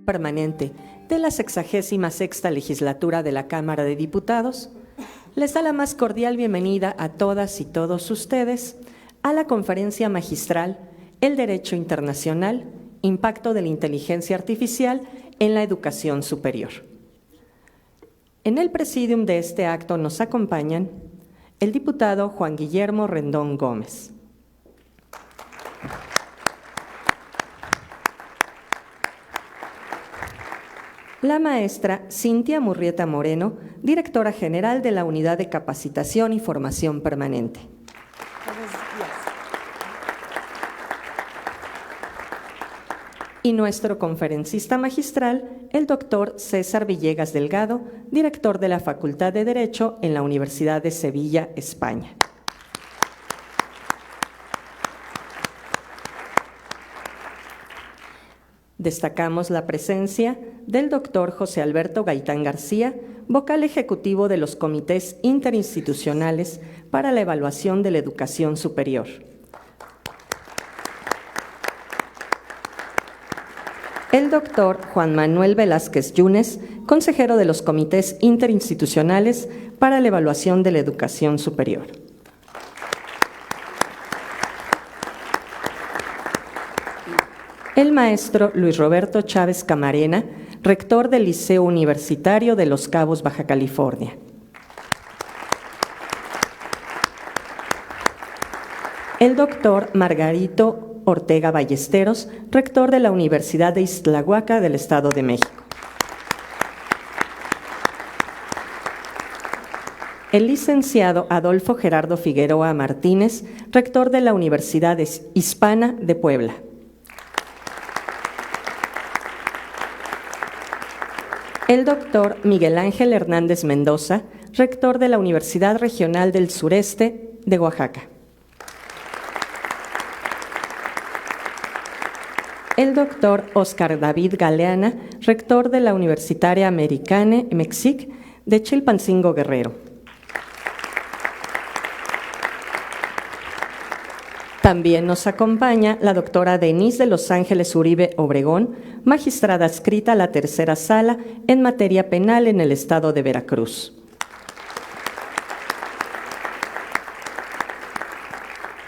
permanente de la 66ª legislatura de la Cámara de Diputados, les da la más cordial bienvenida a todas y todos ustedes a la conferencia magistral El Derecho Internacional, Impacto de la Inteligencia Artificial en la Educación Superior. En el presidium de este acto nos acompañan el diputado Juan Guillermo Rendón Gómez, la maestra Cintia Murrieta Moreno, directora general de la Unidad de Capacitación y Formación Permanente. Y nuestro conferencista magistral, el doctor César Villegas Delgado, director de la Facultad de Derecho en la Universidad de Sevilla, España. Destacamos la presencia del doctor José Alberto Gaitán García, vocal ejecutivo de los comités interinstitucionales para la evaluación de la educación superior. El doctor Juan Manuel Velázquez Yunes, consejero de los comités interinstitucionales para la evaluación de la educación superior. El maestro Luis Roberto Chávez Camarena, rector del Liceo Universitario de Los Cabos, Baja California. El doctor Margarito Ortega Ballesteros, rector de la Universidad de Ixtlahuaca del Estado de México. El licenciado Adolfo Gerardo Figueroa Martínez, rector de la Universidad Hispana de Puebla. El doctor Miguel Ángel Hernández Mendoza, rector de la Universidad Regional del Sureste de Oaxaca. El doctor Óscar David Galeana, rector de la Universitaria Americana Mexic de Chilpancingo, Guerrero. También nos acompaña la doctora Denise de Los Ángeles Uribe Obregón, magistrada adscrita a la tercera sala en materia penal en el estado de Veracruz.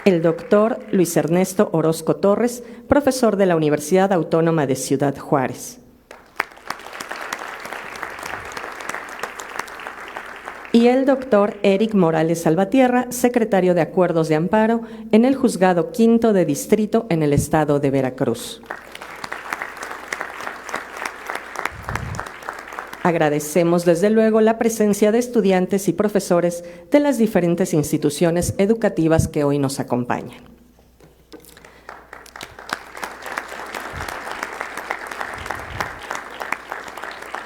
El doctor Luis Ernesto Orozco Torres, profesor de la Universidad Autónoma de Ciudad Juárez. Y el doctor Eric Morales Salvatierra, secretario de Acuerdos de Amparo en el Juzgado Quinto de Distrito en el estado de Veracruz. Agradecemos desde luego la presencia de estudiantes y profesores de las diferentes instituciones educativas que hoy nos acompañan.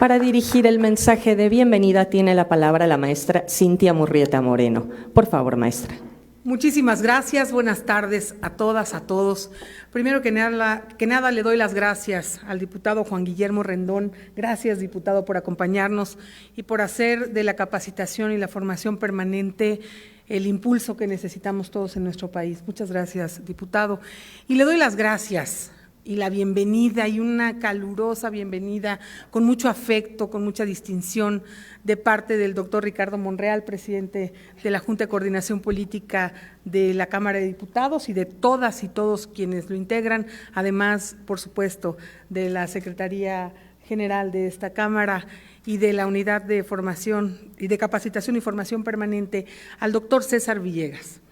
Para dirigir el mensaje de bienvenida tiene la palabra la maestra Cintia Murrieta Moreno. Por favor, maestra. Muchísimas gracias, buenas tardes a todas, a todos. Primero que nada le doy las gracias al diputado Juan Guillermo Rendón. Gracias, diputado, por acompañarnos y por hacer de la capacitación y la formación permanente el impulso que necesitamos todos en nuestro país. Muchas gracias, diputado. Y le doy las gracias y la bienvenida, y una calurosa bienvenida con mucho afecto, con mucha distinción de parte del doctor Ricardo Monreal, presidente de la Junta de Coordinación Política de la Cámara de Diputados, y de todas y todos quienes lo integran, además, por supuesto, de la Secretaría General de esta Cámara y de la Unidad de Formación y de Capacitación y Formación Permanente, al doctor César Villegas,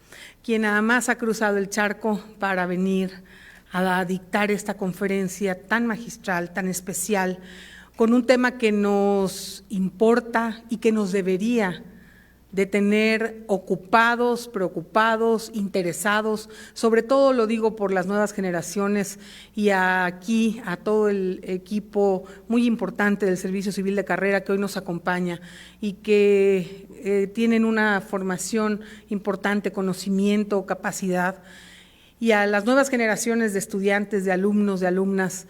quien además ha cruzado el charco para venir a dictar esta conferencia tan magistral, tan especial, con un tema que nos importa y que nos debería de tener ocupados, preocupados, interesados, sobre todo lo digo por las nuevas generaciones y aquí a todo el equipo muy importante del Servicio Civil de Carrera que hoy nos acompaña y que tienen una formación importante, conocimiento, capacidad, y a las nuevas generaciones de estudiantes, de alumnos, de alumnas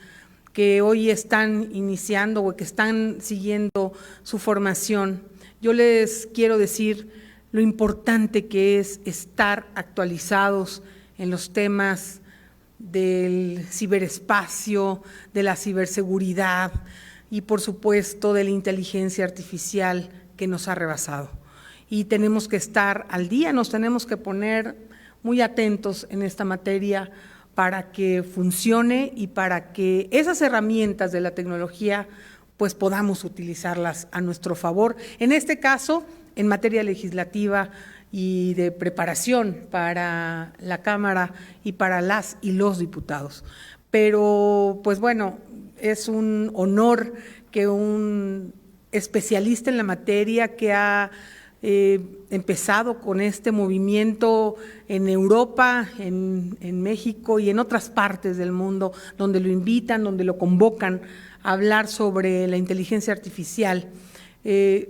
que hoy están iniciando o que están siguiendo su formación. Yo les quiero decir lo importante que es estar actualizados en los temas del ciberespacio, de la ciberseguridad y, por supuesto, de la inteligencia artificial que nos ha rebasado. Y tenemos que estar al día, nos tenemos que poner muy atentos en esta materia para que funcione y para que esas herramientas de la tecnología pues podamos utilizarlas a nuestro favor. En este caso, en materia legislativa y de preparación para la Cámara y para las y los diputados. Pero, pues bueno, es un honor que un especialista en la materia que ha empezado con este movimiento en Europa, en México y en otras partes del mundo, donde lo invitan, donde lo convocan a hablar sobre la inteligencia artificial.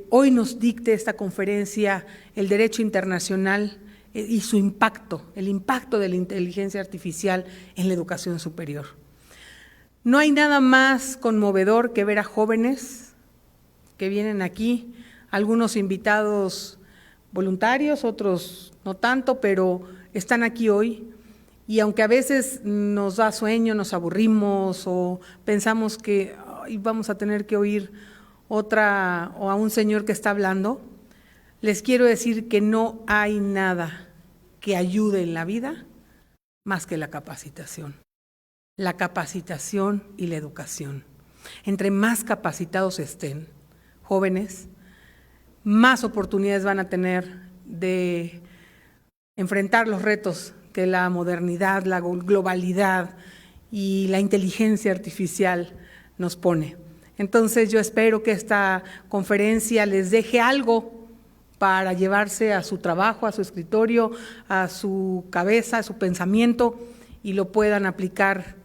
Hoy nos dicte esta conferencia el derecho internacional y su impacto, el impacto de la inteligencia artificial en la educación superior. No hay nada más conmovedor que ver a jóvenes que vienen aquí, algunos invitados voluntarios, otros no tanto, pero están aquí hoy. Y aunque a veces nos da sueño, nos aburrimos o pensamos que vamos a tener que oír otra o a un señor que está hablando, les quiero decir que no hay nada que ayude en la vida más que la capacitación y la educación. Entre más capacitados estén jóvenes, más oportunidades van a tener de enfrentar los retos que la modernidad, la globalidad y la inteligencia artificial nos pone. Entonces yo espero que esta conferencia les deje algo para llevarse a su trabajo, a su escritorio, a su cabeza, a su pensamiento y lo puedan aplicar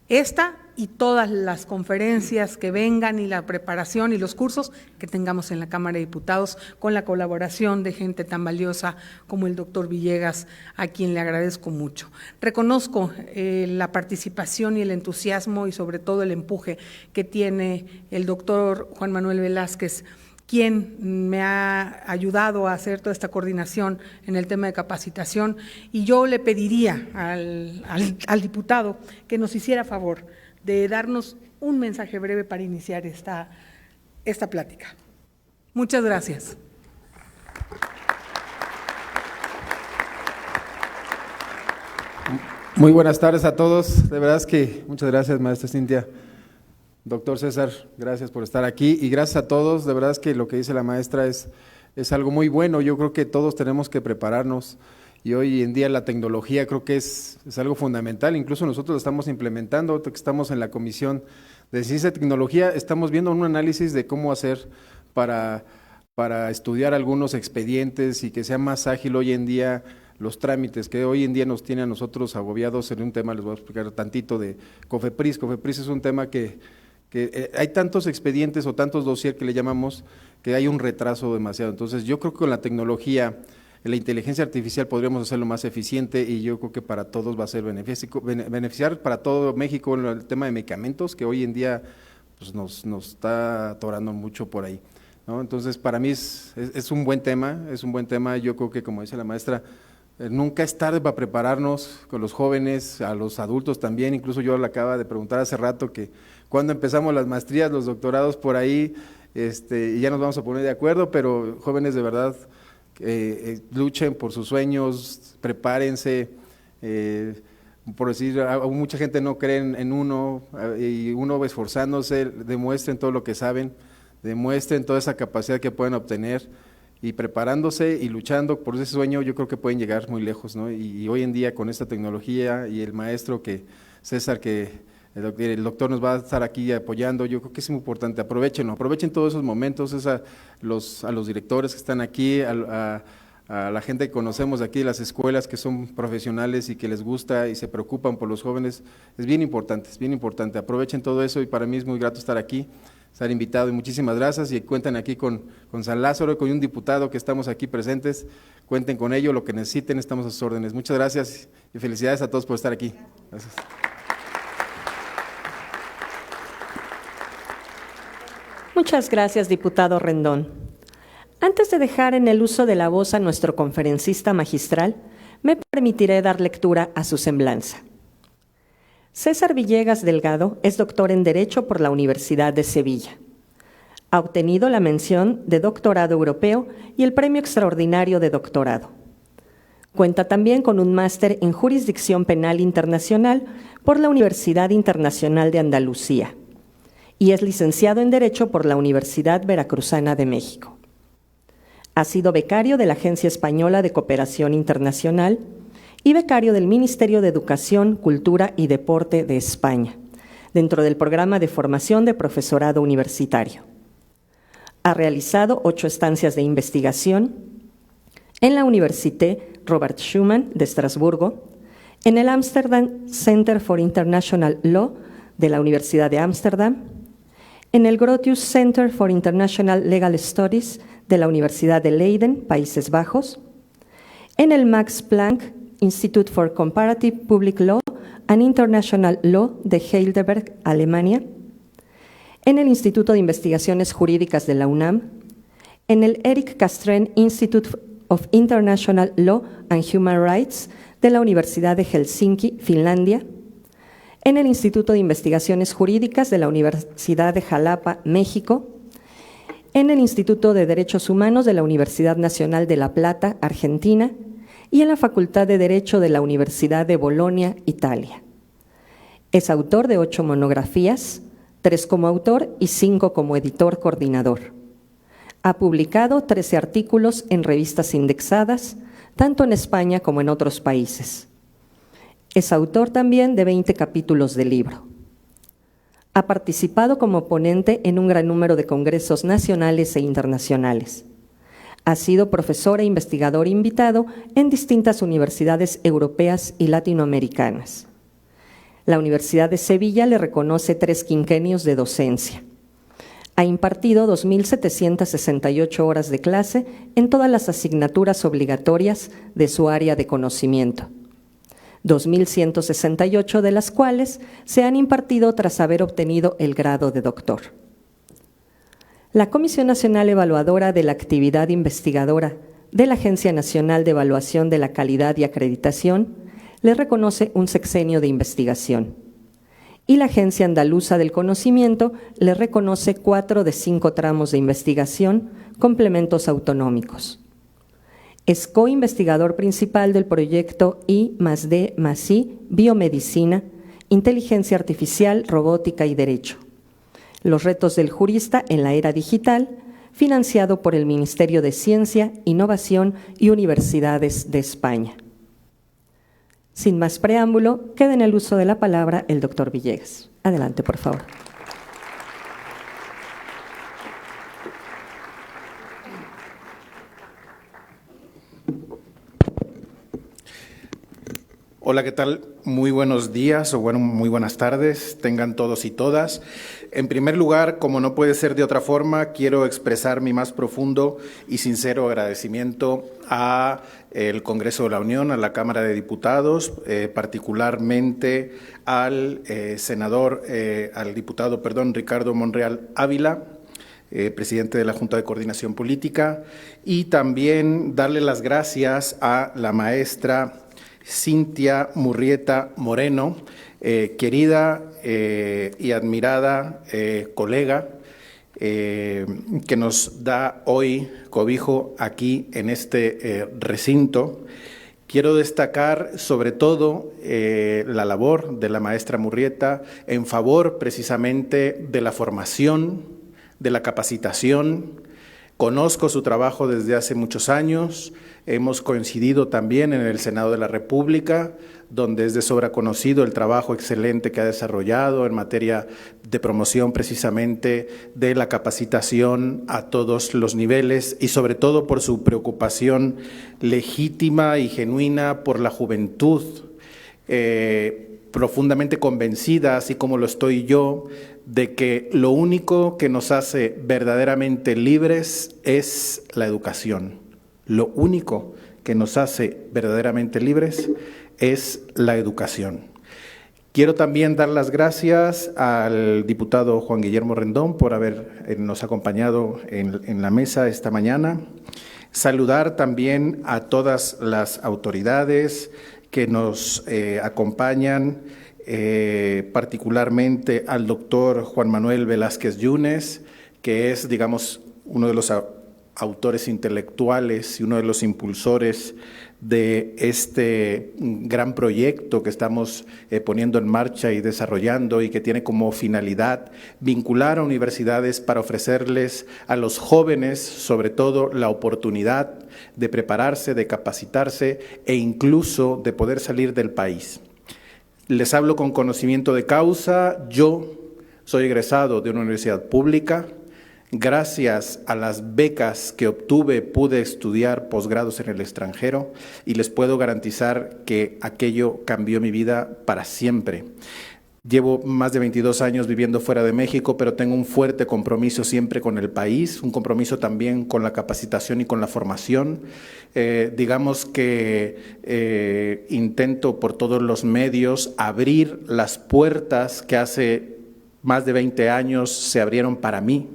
esta y todas las conferencias que vengan y la preparación y los cursos que tengamos en la Cámara de Diputados con la colaboración de gente tan valiosa como el doctor Villegas, a quien le agradezco mucho. Reconozco la participación y el entusiasmo y sobre todo el empuje que tiene el doctor Juan Manuel Velázquez, quien me ha ayudado a hacer toda esta coordinación en el tema de capacitación, y yo le pediría al diputado que nos hiciera favor de darnos un mensaje breve para iniciar esta plática. Muchas gracias. Muy buenas tardes a todos. De verdad es que muchas gracias, maestra Cintia. Doctor César, gracias por estar aquí y gracias a todos. De verdad es que lo que dice la maestra es algo muy bueno. Yo creo que todos tenemos que prepararnos y hoy en día la tecnología creo que es algo fundamental. Incluso nosotros lo estamos implementando, ahorita que estamos en la Comisión de Ciencia y Tecnología, estamos viendo un análisis de cómo hacer para estudiar algunos expedientes y que sea más ágil hoy en día los trámites que hoy en día nos tiene a nosotros agobiados en un tema. Les voy a explicar tantito de COFEPRIS. COFEPRIS es un tema que hay tantos expedientes o tantos dossier que le llamamos que hay un retraso demasiado. Entonces yo creo que con la tecnología, la inteligencia artificial podríamos hacerlo más eficiente y yo creo que para todos va a ser beneficiar para todo México en el tema de medicamentos que hoy en día pues, nos está atorando mucho por ahí, ¿no? Entonces para mí es un buen tema, yo creo que como dice la maestra, nunca es tarde para prepararnos con los jóvenes, a los adultos también. Incluso yo le acaba de preguntar hace rato que cuando empezamos las maestrías, los doctorados por ahí, y ya nos vamos a poner de acuerdo, pero jóvenes de verdad, luchen por sus sueños, prepárense, por decir, mucha gente no cree en uno, y uno esforzándose, demuestren todo lo que saben, demuestren toda esa capacidad que pueden obtener, y preparándose y luchando por ese sueño, yo creo que pueden llegar muy lejos, ¿no? Y hoy en día con esta tecnología y el maestro César, el doctor nos va a estar aquí apoyando, yo creo que es muy importante, aprovechen todos esos momentos, a los directores que están aquí, a la gente que conocemos de aquí de las escuelas que son profesionales y que les gusta y se preocupan por los jóvenes, es bien importante, aprovechen todo eso y para mí es muy grato estar aquí, estar invitado y muchísimas gracias y cuenten aquí con San Lázaro, con un diputado que estamos aquí presentes, cuenten con ello, lo que necesiten, estamos a sus órdenes. Muchas gracias y felicidades a todos por estar aquí. Gracias. Muchas gracias, diputado Rendón. Antes de dejar en el uso de la voz a nuestro conferencista magistral, me permitiré dar lectura a su semblanza. César Villegas Delgado es doctor en Derecho por la Universidad de Sevilla. Ha obtenido la mención de doctorado europeo y el premio extraordinario de doctorado. Cuenta también con un máster en Jurisdicción Penal Internacional por la Universidad Internacional de Andalucía y es licenciado en Derecho por la Universidad Veracruzana de México. Ha sido becario de la Agencia Española de Cooperación Internacional y becario del Ministerio de Educación, Cultura y Deporte de España, dentro del programa de formación de profesorado universitario. Ha realizado 8 estancias de investigación en la Université Robert Schuman de Estrasburgo, en el Amsterdam Center for International Law de la Universidad de Ámsterdam, en el Grotius Center for International Legal Studies de la Universidad de Leiden, Países Bajos, en el Max Planck Institute for Comparative Public Law and International Law de Heidelberg, Alemania, en el Instituto de Investigaciones Jurídicas de la UNAM, en el Erik Castrén Institute of International Law and Human Rights de la Universidad de Helsinki, Finlandia, en el Instituto de Investigaciones Jurídicas de la Universidad de Jalapa, México, en el Instituto de Derechos Humanos de la Universidad Nacional de La Plata, Argentina, y en la Facultad de Derecho de la Universidad de Bolonia, Italia. Es autor de 8 monografías, 3 como autor y 5 como editor coordinador. Ha publicado 13 artículos en revistas indexadas, tanto en España como en otros países. Es autor también de 20 capítulos de libro. Ha participado como ponente en un gran número de congresos nacionales e internacionales. Ha sido profesor e investigador invitado en distintas universidades europeas y latinoamericanas. La Universidad de Sevilla le reconoce 3 quinquenios de docencia. Ha impartido 2.768 horas de clase en todas las asignaturas obligatorias de su área de conocimiento, 2.168 de las cuales se han impartido tras haber obtenido el grado de doctor. La Comisión Nacional Evaluadora de la Actividad Investigadora de la Agencia Nacional de Evaluación de la Calidad y Acreditación le reconoce un sexenio de investigación. Y la Agencia Andaluza del Conocimiento le reconoce 4 de 5 tramos de investigación, complementos autonómicos. Es co-investigador principal del proyecto I+D+I, Biomedicina, Inteligencia Artificial, Robótica y Derecho. Los retos del jurista en la era digital, financiado por el Ministerio de Ciencia, Innovación y Universidades de España. Sin más preámbulo, queda en el uso de la palabra el doctor Villegas. Adelante, por favor. Hola, ¿qué tal? Muy buenos días o muy buenas tardes, tengan todos y todas. En primer lugar, como no puede ser de otra forma, quiero expresar mi más profundo y sincero agradecimiento a el Congreso de la Unión, a la Cámara de Diputados, particularmente al diputado Ricardo Monreal Ávila, presidente de la Junta de Coordinación Política, y también darle las gracias a la maestra Cintia Murrieta Moreno, querida y admirada colega, que nos da hoy cobijo aquí en este recinto. Quiero destacar sobre todo la labor de la maestra Murrieta en favor precisamente de la formación, de la capacitación. Conozco su trabajo desde hace muchos años. Hemos coincidido también en el Senado de la República, donde es de sobra conocido el trabajo excelente que ha desarrollado en materia de promoción precisamente de la capacitación a todos los niveles y sobre todo por su preocupación legítima y genuina por la juventud, profundamente convencida, así como lo estoy yo, de que lo único que nos hace verdaderamente libres es la educación. Lo único que nos hace verdaderamente libres es la educación. Quiero también dar las gracias al diputado Juan Guillermo Rendón por habernos acompañado en la mesa esta mañana. Saludar también a todas las autoridades que nos acompañan particularmente al doctor Juan Manuel Velázquez Yunes, que es, digamos, uno de los autores intelectuales y uno de los impulsores de este gran proyecto que estamos poniendo en marcha y desarrollando, y que tiene como finalidad vincular a universidades para ofrecerles a los jóvenes, sobre todo, la oportunidad de prepararse, de capacitarse e incluso de poder salir del país. Les hablo con conocimiento de causa. Yo soy egresado de una universidad pública. Gracias a las becas que obtuve, pude estudiar posgrados en el extranjero y les puedo garantizar que aquello cambió mi vida para siempre. Llevo más de 22 años viviendo fuera de México, pero tengo un fuerte compromiso siempre con el país, un compromiso también con la capacitación y con la formación. Digamos que intento por todos los medios abrir las puertas que hace más de 20 años se abrieron para mí,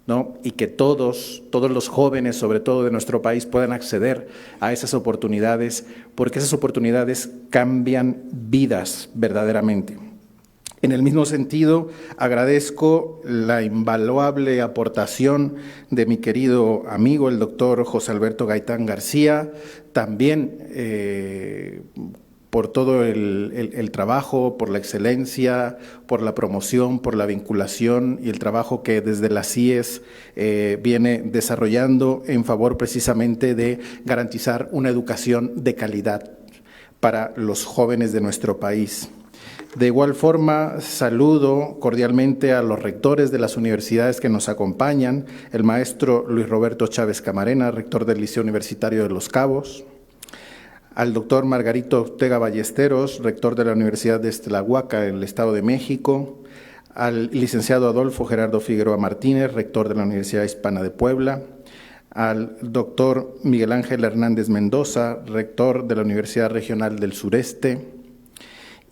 ¿no? Y que todos los jóvenes, sobre todo de nuestro país, puedan acceder a esas oportunidades, porque esas oportunidades cambian vidas verdaderamente. En el mismo sentido, agradezco la invaluable aportación de mi querido amigo, el doctor José Alberto Gaitán García, también por todo el trabajo, por la excelencia, por la promoción, por la vinculación y el trabajo que desde la CIES viene desarrollando en favor precisamente de garantizar una educación de calidad para los jóvenes de nuestro país. De igual forma, saludo cordialmente a los rectores de las universidades que nos acompañan, el maestro Luis Roberto Chávez Camarena, rector del Liceo Universitario de Los Cabos, al doctor Margarito Ortega Ballesteros, rector de la Universidad de Tlahuaca, en el Estado de México, al licenciado Adolfo Gerardo Figueroa Martínez, rector de la Universidad Hispana de Puebla, al doctor Miguel Ángel Hernández Mendoza, rector de la Universidad Regional del Sureste,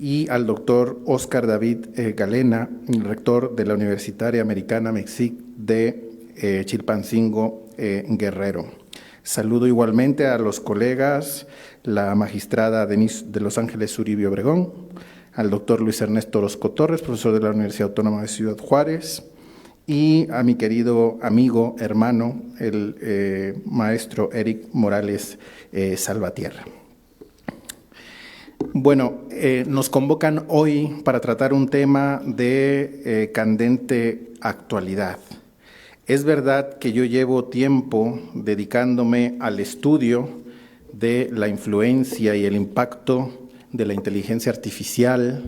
y al doctor Óscar David Galena, rector de la Universitaria Americana MEXIC de Chilpancingo, Guerrero. Saludo igualmente a los colegas, la magistrada Denise de Los Ángeles Uribe Obregón, al doctor Luis Ernesto Orozco Torres, profesor de la Universidad Autónoma de Ciudad Juárez, y a mi querido amigo, hermano, el maestro Eric Morales Salvatierra. Bueno, nos convocan hoy para tratar un tema de candente actualidad. Es verdad que yo llevo tiempo dedicándome al estudio de la influencia y el impacto de la inteligencia artificial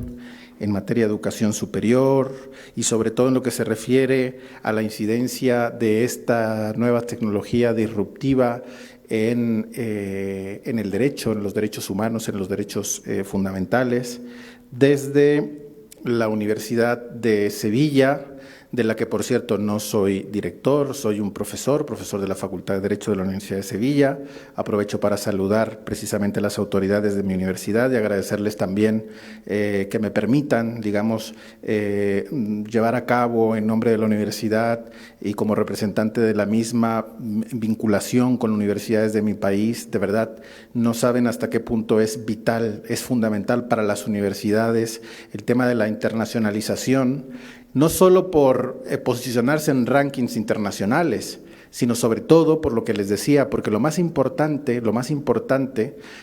en materia de educación superior y sobre todo en lo que se refiere a la incidencia de esta nueva tecnología disruptiva en el derecho, en los derechos humanos, en los derechos fundamentales, desde la Universidad de Sevilla, de la que, por cierto, no soy director, soy un profesor de la Facultad de Derecho de la Universidad de Sevilla. Aprovecho para saludar precisamente a las autoridades de mi universidad y agradecerles también que me permitan, digamos, llevar a cabo en nombre de la universidad y como representante de la misma vinculación con universidades de mi país. De verdad, no saben hasta qué punto es vital, es fundamental para las universidades el tema de la internacionalización, no solo por posicionarse en rankings internacionales, sino sobre todo por lo que les decía, porque lo más importante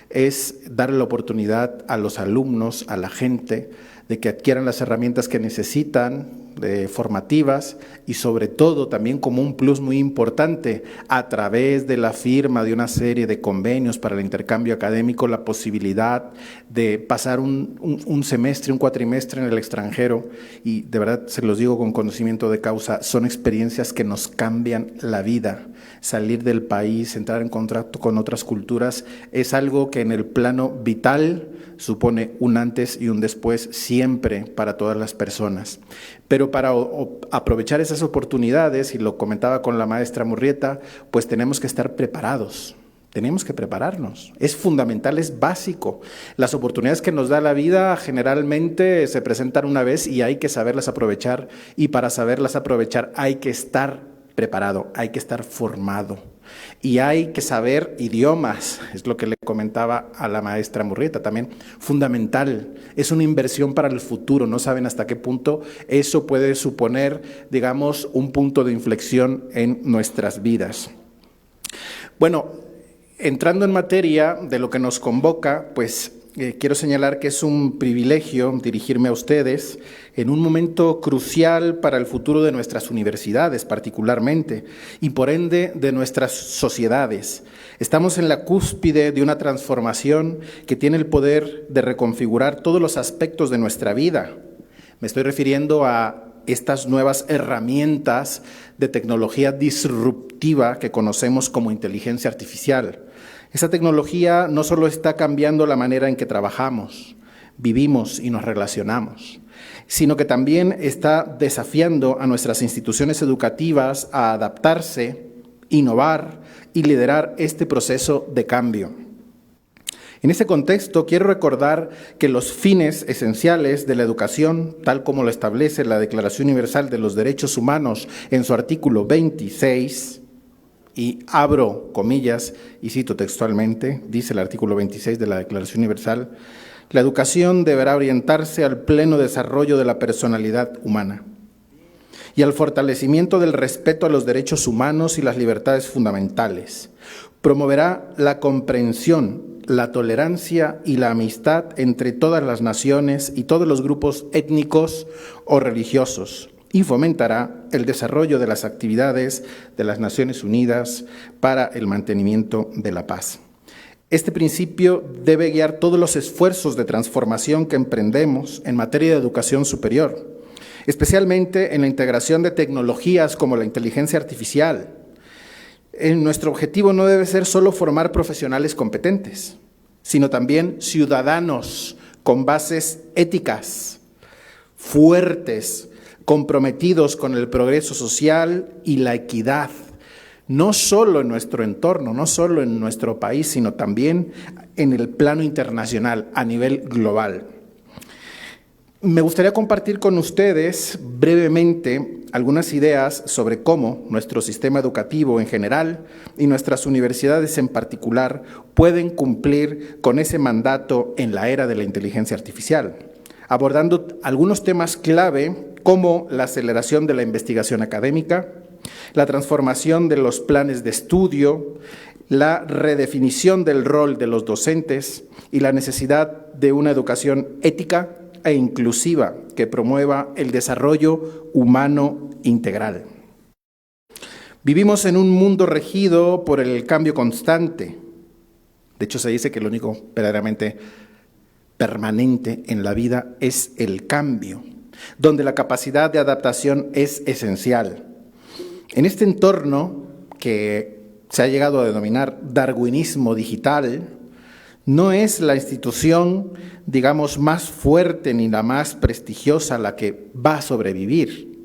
es darle la oportunidad a los alumnos, a la gente, de que adquieran las herramientas que necesitan, formativas, y sobre todo también como un plus muy importante, a través de la firma de una serie de convenios para el intercambio académico, la posibilidad de pasar un semestre, un cuatrimestre en el extranjero, y de verdad se los digo con conocimiento de causa, son experiencias que nos cambian la vida. Salir del país, entrar en contacto con otras culturas, es algo que en el plano vital supone un antes y un después siempre para todas las personas. Pero para aprovechar esas oportunidades, y lo comentaba con la maestra Murrieta, pues tenemos que estar preparados. Tenemos que prepararnos, es fundamental, es básico. Las oportunidades que nos da la vida generalmente se presentan una vez y hay que saberlas aprovechar, y para saberlas aprovechar hay que estar preparado, hay que estar formado. Y hay que saber idiomas, es lo que le comentaba a la maestra Murrieta también, fundamental, es una inversión para el futuro, no saben hasta qué punto eso puede suponer, digamos, un punto de inflexión en nuestras vidas. Bueno, entrando en materia de lo que nos convoca, pues quiero señalar que es un privilegio dirigirme a ustedes en un momento crucial para el futuro de nuestras universidades particularmente y por ende de nuestras sociedades. Estamos en la cúspide de una transformación que tiene el poder de reconfigurar todos los aspectos de nuestra vida. Me estoy refiriendo a estas nuevas herramientas de tecnología disruptiva que conocemos como inteligencia artificial. Esa tecnología no solo está cambiando la manera en que trabajamos, vivimos y nos relacionamos, sino que también está desafiando a nuestras instituciones educativas a adaptarse, innovar y liderar este proceso de cambio. En ese contexto, quiero recordar que los fines esenciales de la educación, tal como lo establece la Declaración Universal de los Derechos Humanos en su artículo 26, y abro comillas y cito textualmente, dice el artículo 26 de la Declaración Universal, la educación deberá orientarse al pleno desarrollo de la personalidad humana y al fortalecimiento del respeto a los derechos humanos y las libertades fundamentales. Promoverá la comprensión, la tolerancia y la amistad entre todas las naciones y todos los grupos étnicos o religiosos, y fomentará el desarrollo de las actividades de las Naciones Unidas para el mantenimiento de la paz. Este principio debe guiar todos los esfuerzos de transformación que emprendemos en materia de educación superior, especialmente en la integración de tecnologías como la inteligencia artificial. Nuestro objetivo no debe ser solo formar profesionales competentes, sino también ciudadanos con bases éticas, fuertes, comprometidos con el progreso social y la equidad, no solo en nuestro entorno, no solo en nuestro país, sino también en el plano internacional, a nivel global. Me gustaría compartir con ustedes brevemente algunas ideas sobre cómo nuestro sistema educativo en general y nuestras universidades en particular pueden cumplir con ese mandato en la era de la inteligencia artificial, abordando algunos temas clave como la aceleración de la investigación académica, la transformación de los planes de estudio, la redefinición del rol de los docentes y la necesidad de una educación ética e inclusiva que promueva el desarrollo humano integral. Vivimos en un mundo regido por el cambio constante. De hecho, se dice que lo único verdaderamente permanente en la vida es el cambio, donde la capacidad de adaptación es esencial. En este entorno que se ha llegado a denominar darwinismo digital, no es la institución, digamos, más fuerte ni la más prestigiosa la que va a sobrevivir,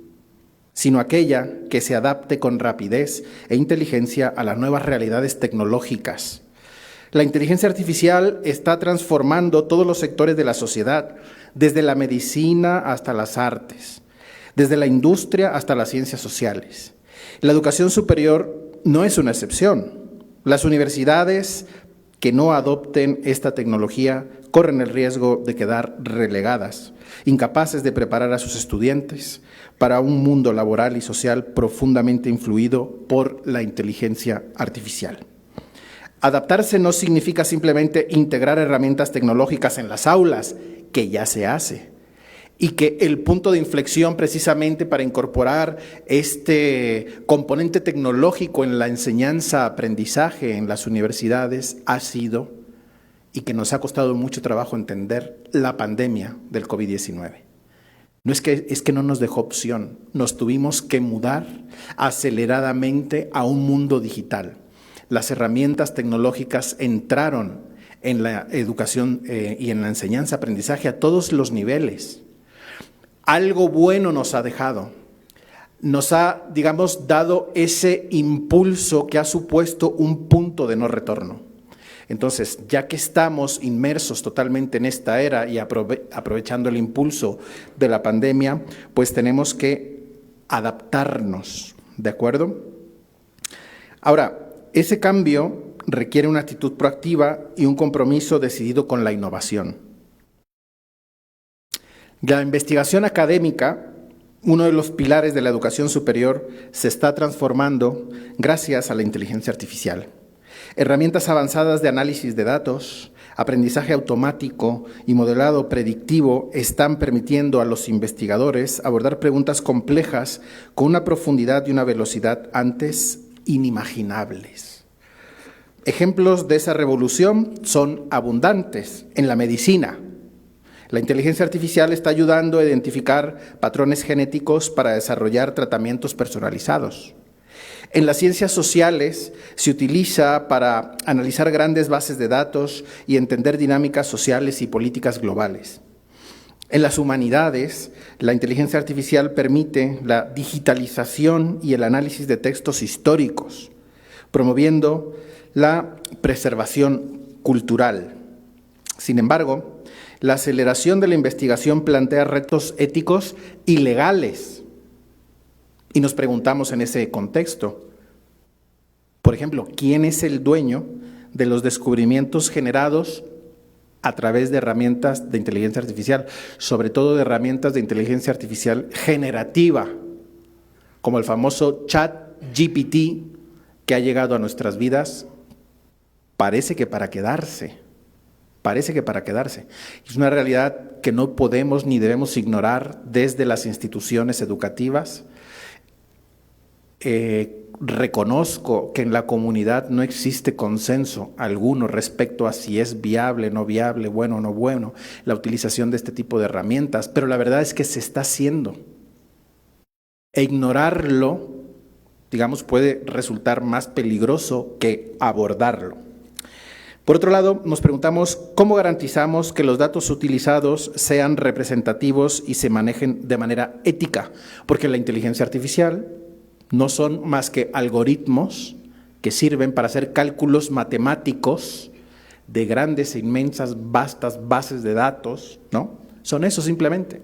sino aquella que se adapte con rapidez e inteligencia a las nuevas realidades tecnológicas. La inteligencia artificial está transformando todos los sectores de la sociedad, desde la medicina hasta las artes, desde la industria hasta las ciencias sociales. La educación superior no es una excepción. Las universidades que no adopten esta tecnología corren el riesgo de quedar relegadas, incapaces de preparar a sus estudiantes para un mundo laboral y social profundamente influido por la inteligencia artificial. Adaptarse no significa simplemente integrar herramientas tecnológicas en las aulas, que ya se hace, y que el punto de inflexión precisamente para incorporar este componente tecnológico en la enseñanza-aprendizaje en las universidades ha sido, y que nos ha costado mucho trabajo entender, la pandemia del COVID-19. No es que no nos dejó opción, nos tuvimos que mudar aceleradamente a un mundo digital. Las herramientas tecnológicas entraron en la educación y en la enseñanza-aprendizaje a todos los niveles. Algo bueno nos ha dejado, nos ha, digamos, dado ese impulso que ha supuesto un punto de no retorno. Entonces, ya que estamos inmersos totalmente en esta era y aprovechando el impulso de la pandemia, pues tenemos que adaptarnos, ¿de acuerdo? Ahora, ese cambio requiere una actitud proactiva y un compromiso decidido con la innovación. La investigación académica, uno de los pilares de la educación superior, se está transformando gracias a la inteligencia artificial. Herramientas avanzadas de análisis de datos, aprendizaje automático y modelado predictivo están permitiendo a los investigadores abordar preguntas complejas con una profundidad y una velocidad antes inimaginables. Ejemplos de esa revolución son abundantes en la medicina. La inteligencia artificial está ayudando a identificar patrones genéticos para desarrollar tratamientos personalizados. En las ciencias sociales se utiliza para analizar grandes bases de datos y entender dinámicas sociales y políticas globales. En las humanidades, la inteligencia artificial permite la digitalización y el análisis de textos históricos, promoviendo la preservación cultural. Sin embargo, la aceleración de la investigación plantea retos éticos y legales. Y nos preguntamos en ese contexto, por ejemplo, ¿quién es el dueño de los descubrimientos generados a través de herramientas de inteligencia artificial, sobre todo de herramientas de inteligencia artificial generativa, como el famoso ChatGPT que ha llegado a nuestras vidas? Parece que para quedarse. Es una realidad que no podemos ni debemos ignorar desde las instituciones educativas. Reconozco que en la comunidad no existe consenso alguno respecto a si es viable, no viable, bueno o no bueno, la utilización de este tipo de herramientas, pero la verdad es que se está haciendo. E ignorarlo, digamos, puede resultar más peligroso que abordarlo. Por otro lado, nos preguntamos cómo garantizamos que los datos utilizados sean representativos y se manejen de manera ética, porque la inteligencia artificial no son más que algoritmos que sirven para hacer cálculos matemáticos de grandes e inmensas, vastas bases de datos, ¿no? Son eso simplemente.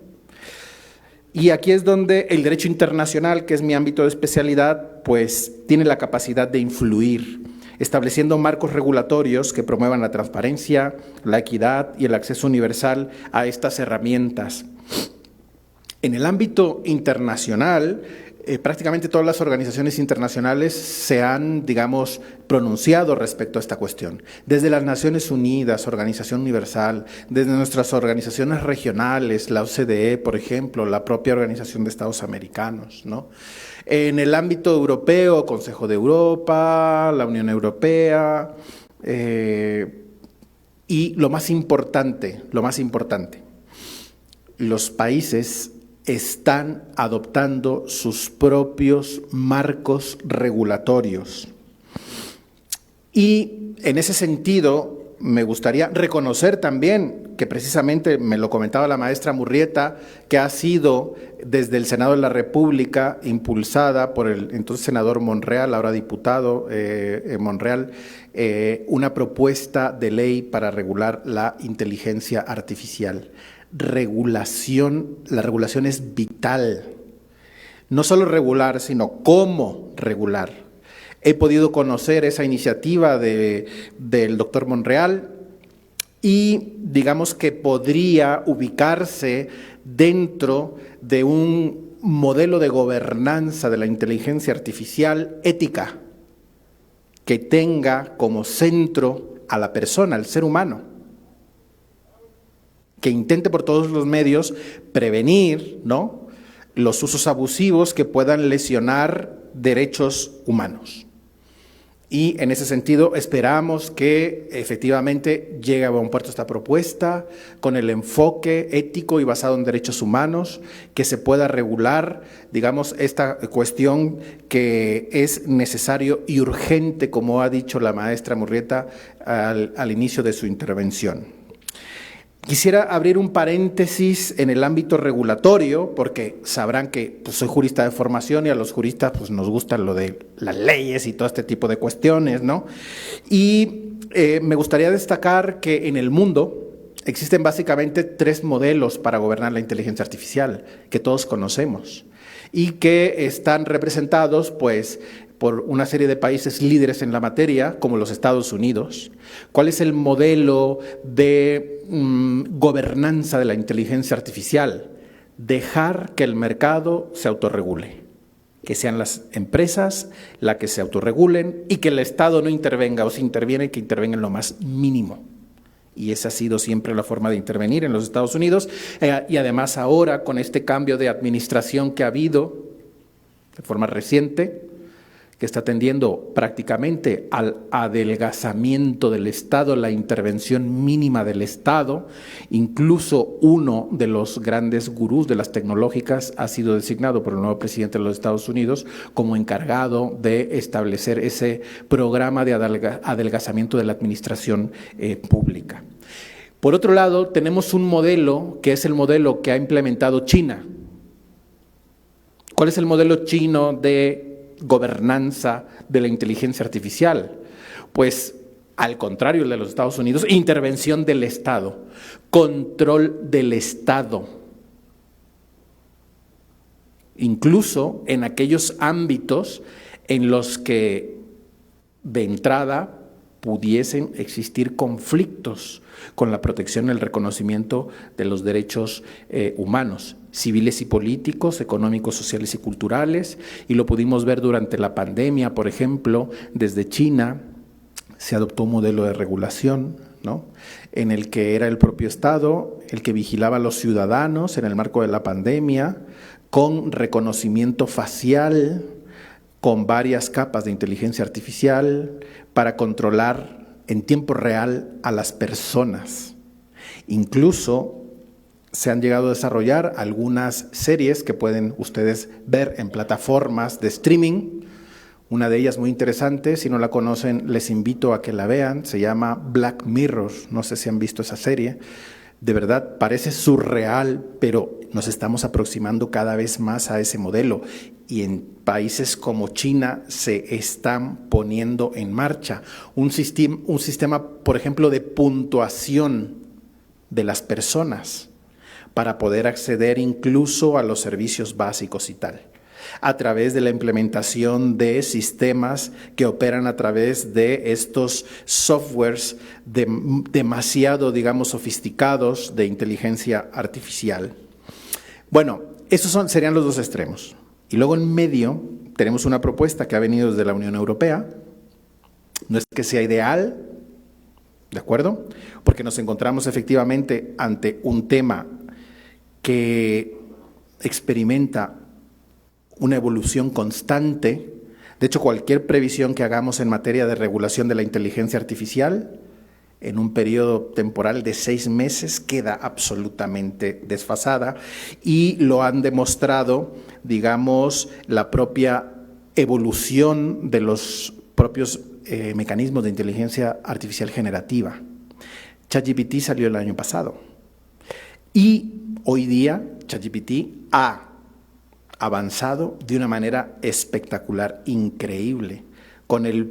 Y aquí es donde el derecho internacional, que es mi ámbito de especialidad, pues tiene la capacidad de influir, estableciendo marcos regulatorios que promuevan la transparencia, la equidad y el acceso universal a estas herramientas. En el ámbito internacional, prácticamente todas las organizaciones internacionales se han, digamos, pronunciado respecto a esta cuestión. Desde las Naciones Unidas, Organización Universal, desde nuestras organizaciones regionales, la OCDE, por ejemplo, la propia Organización de Estados Americanos, ¿no? En el ámbito europeo, Consejo de Europa, la Unión Europea, y lo más importante, los países están adoptando sus propios marcos regulatorios. Y en ese sentido, me gustaría reconocer también que precisamente me lo comentaba la maestra Murrieta, que ha sido desde el Senado de la República impulsada por el entonces senador Monreal, ahora diputado Monreal, una propuesta de ley para regular la inteligencia artificial. La regulación es vital. No solo regular, sino cómo regular. He podido conocer esa iniciativa del doctor Monreal y digamos que podría ubicarse dentro de un modelo de gobernanza de la inteligencia artificial ética que tenga como centro a la persona, al ser humano, que intente por todos los medios prevenir, ¿no?, los usos abusivos que puedan lesionar derechos humanos. Y en ese sentido esperamos que efectivamente llegue a buen puerto esta propuesta con el enfoque ético y basado en derechos humanos, que se pueda regular, digamos, esta cuestión que es necesario y urgente, como ha dicho la maestra Murrieta al inicio de su intervención. Quisiera abrir un paréntesis en el ámbito regulatorio, porque sabrán que pues, soy jurista de formación y a los juristas pues, nos gustan lo de las leyes y todo este tipo de cuestiones, ¿no? Y me gustaría destacar que en el mundo existen básicamente 3 modelos para gobernar la inteligencia artificial, que todos conocemos, y que están representados pues, por una serie de países líderes en la materia, como los Estados Unidos. ¿Cuál es el modelo de gobernanza de la inteligencia artificial? Dejar que el mercado se autorregule, que sean las empresas las que se autorregulen y que el Estado no intervenga, o si interviene, que intervenga en lo más mínimo. Y esa ha sido siempre la forma de intervenir en los Estados Unidos. Y además ahora, con este cambio de administración que ha habido de forma reciente, que está tendiendo prácticamente al adelgazamiento del Estado, la intervención mínima del Estado. Incluso uno de los grandes gurús de las tecnológicas ha sido designado por el nuevo presidente de los Estados Unidos como encargado de establecer ese programa de adelgazamiento de la administración pública. Por otro lado, tenemos un modelo que es el modelo que ha implementado China. ¿Cuál es el modelo chino de gobernanza de la inteligencia artificial? Pues al contrario del de los Estados Unidos, intervención del Estado, control del Estado, incluso en aquellos ámbitos en los que de entrada pudiesen existir conflictos con la protección y el reconocimiento de los derechos humanos, civiles y políticos, económicos, sociales y culturales, y lo pudimos ver durante la pandemia, por ejemplo, desde China se adoptó un modelo de regulación, ¿no?, en el que era el propio Estado el que vigilaba a los ciudadanos en el marco de la pandemia, con reconocimiento facial, con varias capas de inteligencia artificial para controlar en tiempo real a las personas. Incluso se han llegado a desarrollar algunas series que pueden ustedes ver en plataformas de streaming. Una de ellas muy interesante, si no la conocen, les invito a que la vean, se llama Black Mirror, no sé si han visto esa serie. De verdad, parece surreal, pero nos estamos aproximando cada vez más a ese modelo y en países como China se están poniendo en marcha un sistema, por ejemplo, de puntuación de las personas para poder acceder incluso a los servicios básicos y tal, a través de la implementación de sistemas que operan a través de estos softwares demasiado, digamos, sofisticados de inteligencia artificial. Bueno, esos serían los dos extremos. Y luego en medio tenemos una propuesta que ha venido desde la Unión Europea. No es que sea ideal, ¿de acuerdo? Porque nos encontramos efectivamente ante un tema que experimenta una evolución constante. De hecho, cualquier previsión que hagamos en materia de regulación de la inteligencia artificial en un periodo temporal de 6 meses queda absolutamente desfasada y lo han demostrado, digamos, la propia evolución de los propios mecanismos de inteligencia artificial generativa. ChatGPT salió el año pasado y hoy día ChatGPT ha avanzado de una manera espectacular, increíble, con el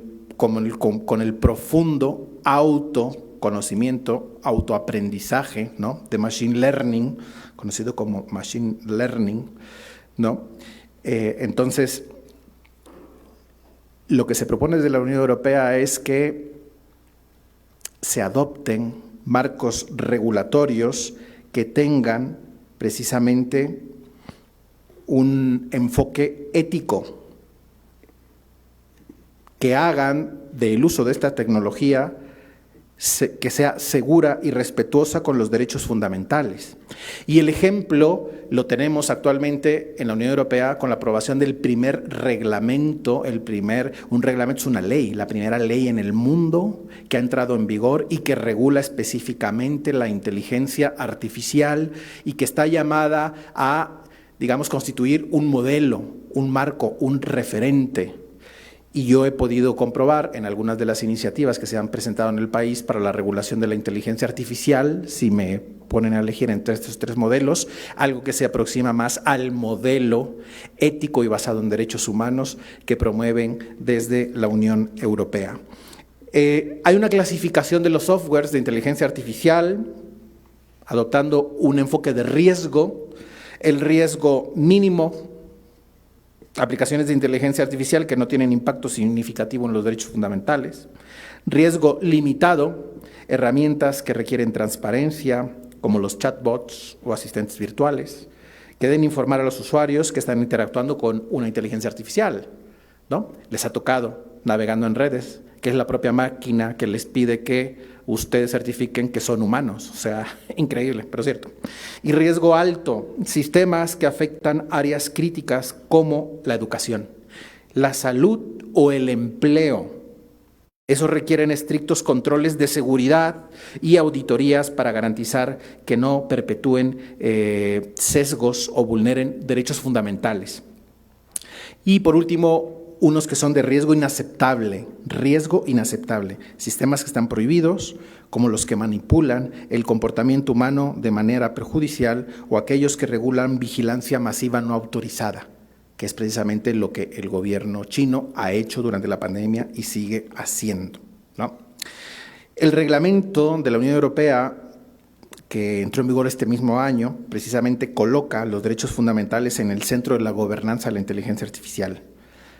profundo autoconocimiento, autoaprendizaje, ¿no?, de machine learning, conocido como machine learning, ¿no? Entonces, lo que se propone desde la Unión Europea es que se adopten marcos regulatorios que tengan precisamente un enfoque ético, que hagan del uso de esta tecnología que sea segura y respetuosa con los derechos fundamentales. Y el ejemplo lo tenemos actualmente en la Unión Europea con la aprobación del primer reglamento. Un reglamento es una ley, la primera ley en el mundo que ha entrado en vigor y que regula específicamente la inteligencia artificial y que está llamada a, digamos, constituir un modelo, un marco, un referente. Y yo he podido comprobar en algunas de las iniciativas que se han presentado en el país para la regulación de la inteligencia artificial, si me ponen a elegir entre estos 3 modelos, algo que se aproxima más al modelo ético y basado en derechos humanos que promueven desde la Unión Europea. Hay una clasificación de los softwares de inteligencia artificial, adoptando un enfoque de riesgo. El riesgo mínimo aplicaciones de inteligencia artificial que no tienen impacto significativo en los derechos fundamentales, riesgo limitado, herramientas que requieren transparencia, como los chatbots o asistentes virtuales, que deben informar a los usuarios que están interactuando con una inteligencia artificial, ¿no? Les ha tocado navegando en redes, que es la propia máquina que les pide que ustedes certifiquen que son humanos. O sea, increíble, pero cierto. Y riesgo alto, sistemas que afectan áreas críticas como la educación, la salud o el empleo. Eso requieren estrictos controles de seguridad y auditorías para garantizar que no perpetúen sesgos o vulneren derechos fundamentales. Y por último, unos que son de riesgo inaceptable, sistemas que están prohibidos, como los que manipulan el comportamiento humano de manera perjudicial o aquellos que regulan vigilancia masiva no autorizada, que es precisamente lo que el gobierno chino ha hecho durante la pandemia y sigue haciendo, ¿no? El reglamento de la Unión Europea, que entró en vigor este mismo año, precisamente coloca los derechos fundamentales en el centro de la gobernanza de la inteligencia artificial,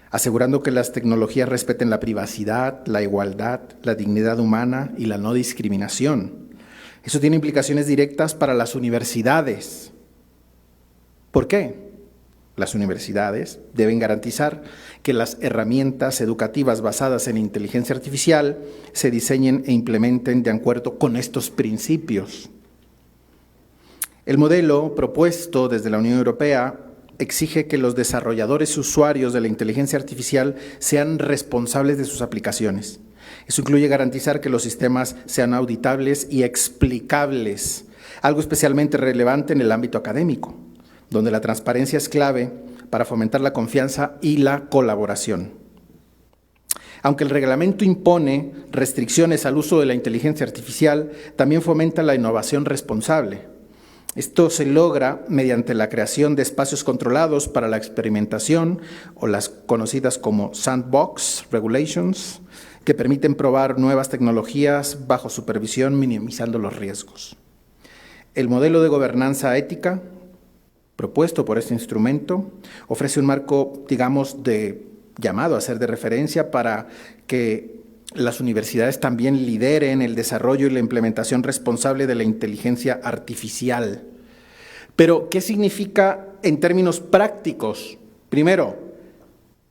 asegurando que las tecnologías respeten la privacidad, la igualdad, la dignidad humana y la no discriminación. Eso tiene implicaciones directas para las universidades. ¿Por qué? Las universidades deben garantizar que las herramientas educativas basadas en inteligencia artificial se diseñen e implementen de acuerdo con estos principios. El modelo propuesto desde la Unión Europea exige que los desarrolladores y usuarios de la inteligencia artificial sean responsables de sus aplicaciones. Eso incluye garantizar que los sistemas sean auditables y explicables, algo especialmente relevante en el ámbito académico, donde la transparencia es clave para fomentar la confianza y la colaboración. Aunque el reglamento impone restricciones al uso de la inteligencia artificial, también fomenta la innovación responsable. Esto se logra mediante la creación de espacios controlados para la experimentación o las conocidas como sandbox regulations, que permiten probar nuevas tecnologías bajo supervisión, minimizando los riesgos. El modelo de gobernanza ética propuesto por este instrumento ofrece un marco, digamos, llamado a ser de referencia para que las universidades también lideren el desarrollo y la implementación responsable de la inteligencia artificial. Pero, ¿qué significa en términos prácticos? Primero,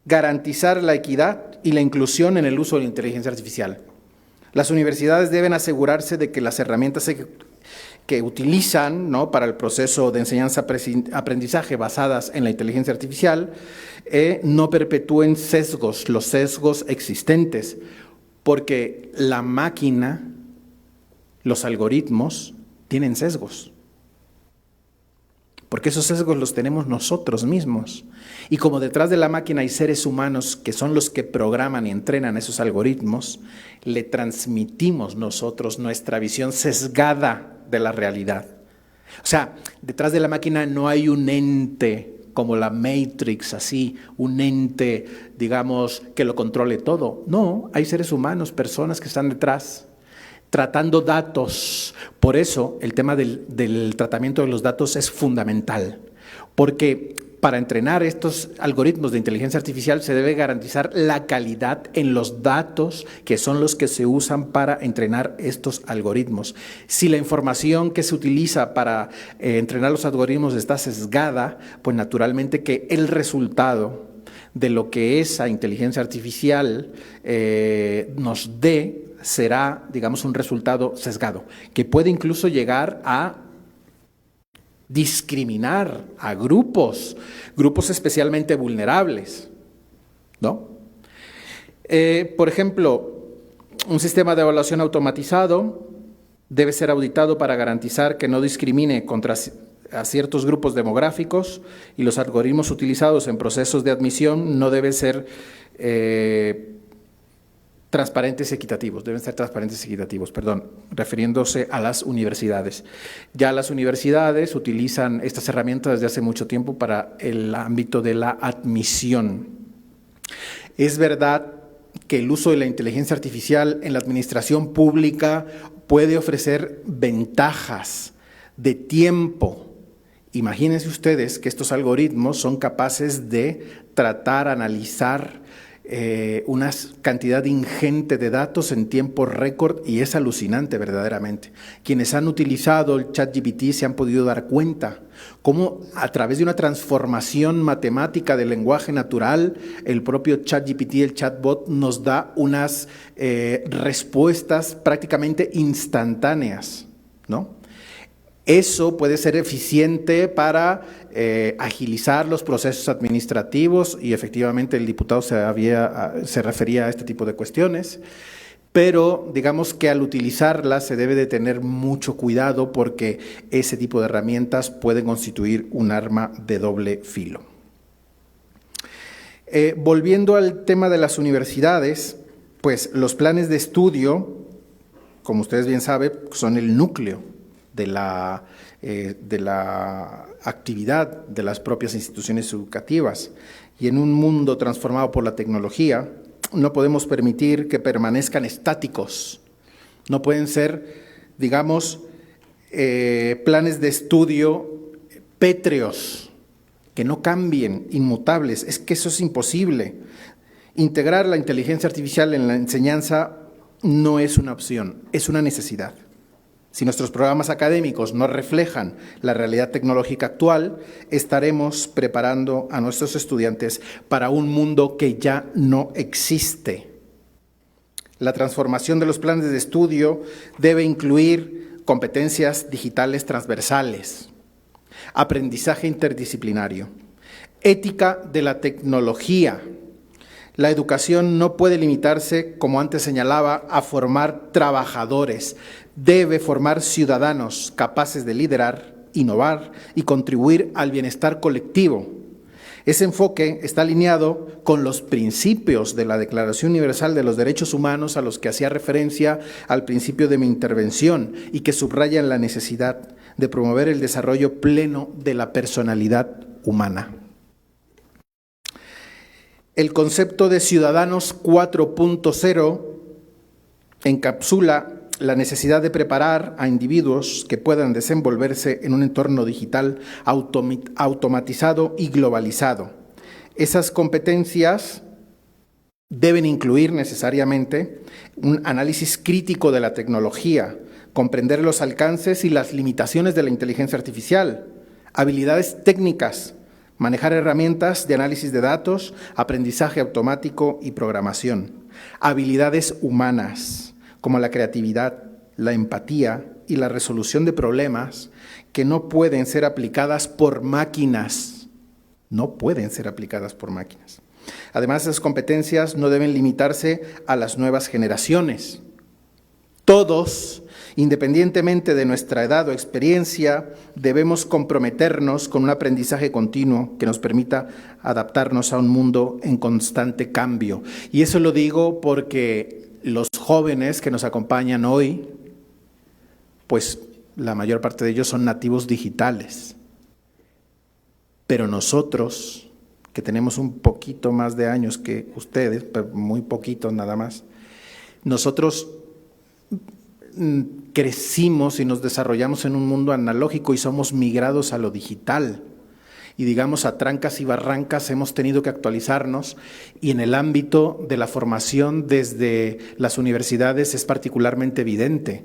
garantizar la equidad y la inclusión en el uso de la inteligencia artificial. Las universidades deben asegurarse de que las herramientas que utilizan, ¿no?, para el proceso de enseñanza-aprendizaje basadas en la inteligencia artificial no perpetúen sesgos, los sesgos existentes, porque la máquina, los algoritmos, tienen sesgos. Porque esos sesgos los tenemos nosotros mismos. Y como detrás de la máquina hay seres humanos que son los que programan y entrenan esos algoritmos, le transmitimos nosotros nuestra visión sesgada de la realidad. O sea, detrás de la máquina no hay un ente como la Matrix, así, un ente, digamos, que lo controle todo. No, hay seres humanos, personas que están detrás, tratando datos. Por eso el tema del tratamiento de los datos es fundamental, porque para entrenar estos algoritmos de inteligencia artificial se debe garantizar la calidad en los datos que son los que se usan para entrenar estos algoritmos. Si la información que se utiliza para entrenar los algoritmos está sesgada, pues naturalmente que el resultado de lo que esa inteligencia artificial nos dé será, digamos, un resultado sesgado, que puede incluso llegar a discriminar a grupos especialmente vulnerables, ¿no? Por ejemplo, un sistema de evaluación automatizado debe ser auditado para garantizar que no discrimine contra a ciertos grupos demográficos, y los algoritmos utilizados en procesos de admisión no deben ser transparentes y equitativos, refiriéndose a las universidades. Ya las universidades utilizan estas herramientas desde hace mucho tiempo para el ámbito de la admisión. Es verdad que el uso de la inteligencia artificial en la administración pública puede ofrecer ventajas de tiempo Imagínense ustedes que estos algoritmos son capaces de tratar, analizar una cantidad ingente de datos en tiempo récord, y es alucinante verdaderamente. Quienes han utilizado el ChatGPT se han podido dar cuenta cómo a través de una transformación matemática del lenguaje natural, el propio ChatGPT, el chatbot, nos da unas respuestas prácticamente instantáneas, ¿no? Eso puede ser eficiente para agilizar los procesos administrativos, y efectivamente el diputado se refería a este tipo de cuestiones, pero digamos que al utilizarlas se debe de tener mucho cuidado, porque ese tipo de herramientas pueden constituir un arma de doble filo. Volviendo al tema de las universidades, pues los planes de estudio, como ustedes bien saben, son el núcleo de la actividad de las propias instituciones educativas, y en un mundo transformado por la tecnología no podemos permitir que permanezcan estáticos. No pueden ser, digamos, planes de estudio pétreos, que no cambien, inmutables. Es que eso es imposible. Integrar la inteligencia artificial en la enseñanza no es una opción, es una necesidad. Si nuestros programas académicos no reflejan la realidad tecnológica actual, estaremos preparando a nuestros estudiantes para un mundo que ya no existe. La transformación de los planes de estudio debe incluir competencias digitales transversales, aprendizaje interdisciplinario, ética de la tecnología. La educación no puede limitarse, como antes señalaba, a formar trabajadores. Debe formar ciudadanos capaces de liderar, innovar y contribuir al bienestar colectivo. Ese enfoque está alineado con los principios de la Declaración Universal de los Derechos Humanos, a los que hacía referencia al principio de mi intervención, y que subrayan la necesidad de promover el desarrollo pleno de la personalidad humana. El concepto de Ciudadanos 4.0 encapsula la necesidad de preparar a individuos que puedan desenvolverse en un entorno digital automatizado y globalizado. Esas competencias deben incluir necesariamente un análisis crítico de la tecnología, comprender los alcances y las limitaciones de la inteligencia artificial, habilidades técnicas, manejar herramientas de análisis de datos, aprendizaje automático y programación, habilidades humanas, como la creatividad, la empatía y la resolución de problemas, que no pueden ser aplicadas por máquinas. No pueden ser aplicadas por máquinas. Además, esas competencias no deben limitarse a las nuevas generaciones. Todos, independientemente de nuestra edad o experiencia, debemos comprometernos con un aprendizaje continuo que nos permita adaptarnos a un mundo en constante cambio. Y eso lo digo porque los jóvenes que nos acompañan hoy, pues la mayor parte de ellos son nativos digitales. Pero nosotros, que tenemos un poquito más de años que ustedes, pero muy poquito nada más, nosotros crecimos y nos desarrollamos en un mundo analógico y somos migrados a lo digital. Y digamos, a trancas y barrancas hemos tenido que actualizarnos, y en el ámbito de la formación desde las universidades es particularmente evidente.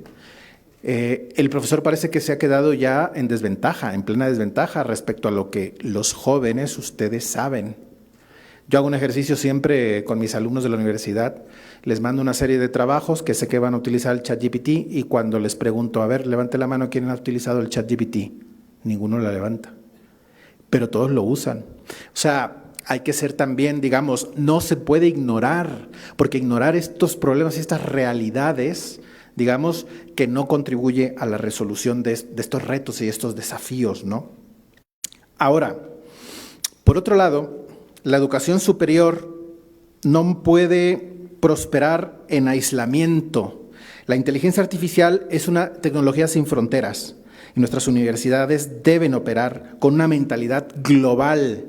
El profesor parece que se ha quedado ya en desventaja, en plena desventaja respecto a lo que los jóvenes, ustedes saben. Yo hago un ejercicio siempre con mis alumnos de la universidad, les mando una serie de trabajos que sé que van a utilizar el ChatGPT, y cuando les pregunto, a ver, levante la mano, ¿quién ha utilizado el ChatGPT? Ninguno la levanta, pero todos lo usan. O sea, hay que ser también, digamos, no se puede ignorar, porque ignorar estos problemas y estas realidades, digamos, que no contribuye a la resolución de estos retos y estos desafíos, ¿no? Ahora, por otro lado, la educación superior no puede prosperar en aislamiento. La inteligencia artificial es una tecnología sin fronteras, y nuestras universidades deben operar con una mentalidad global.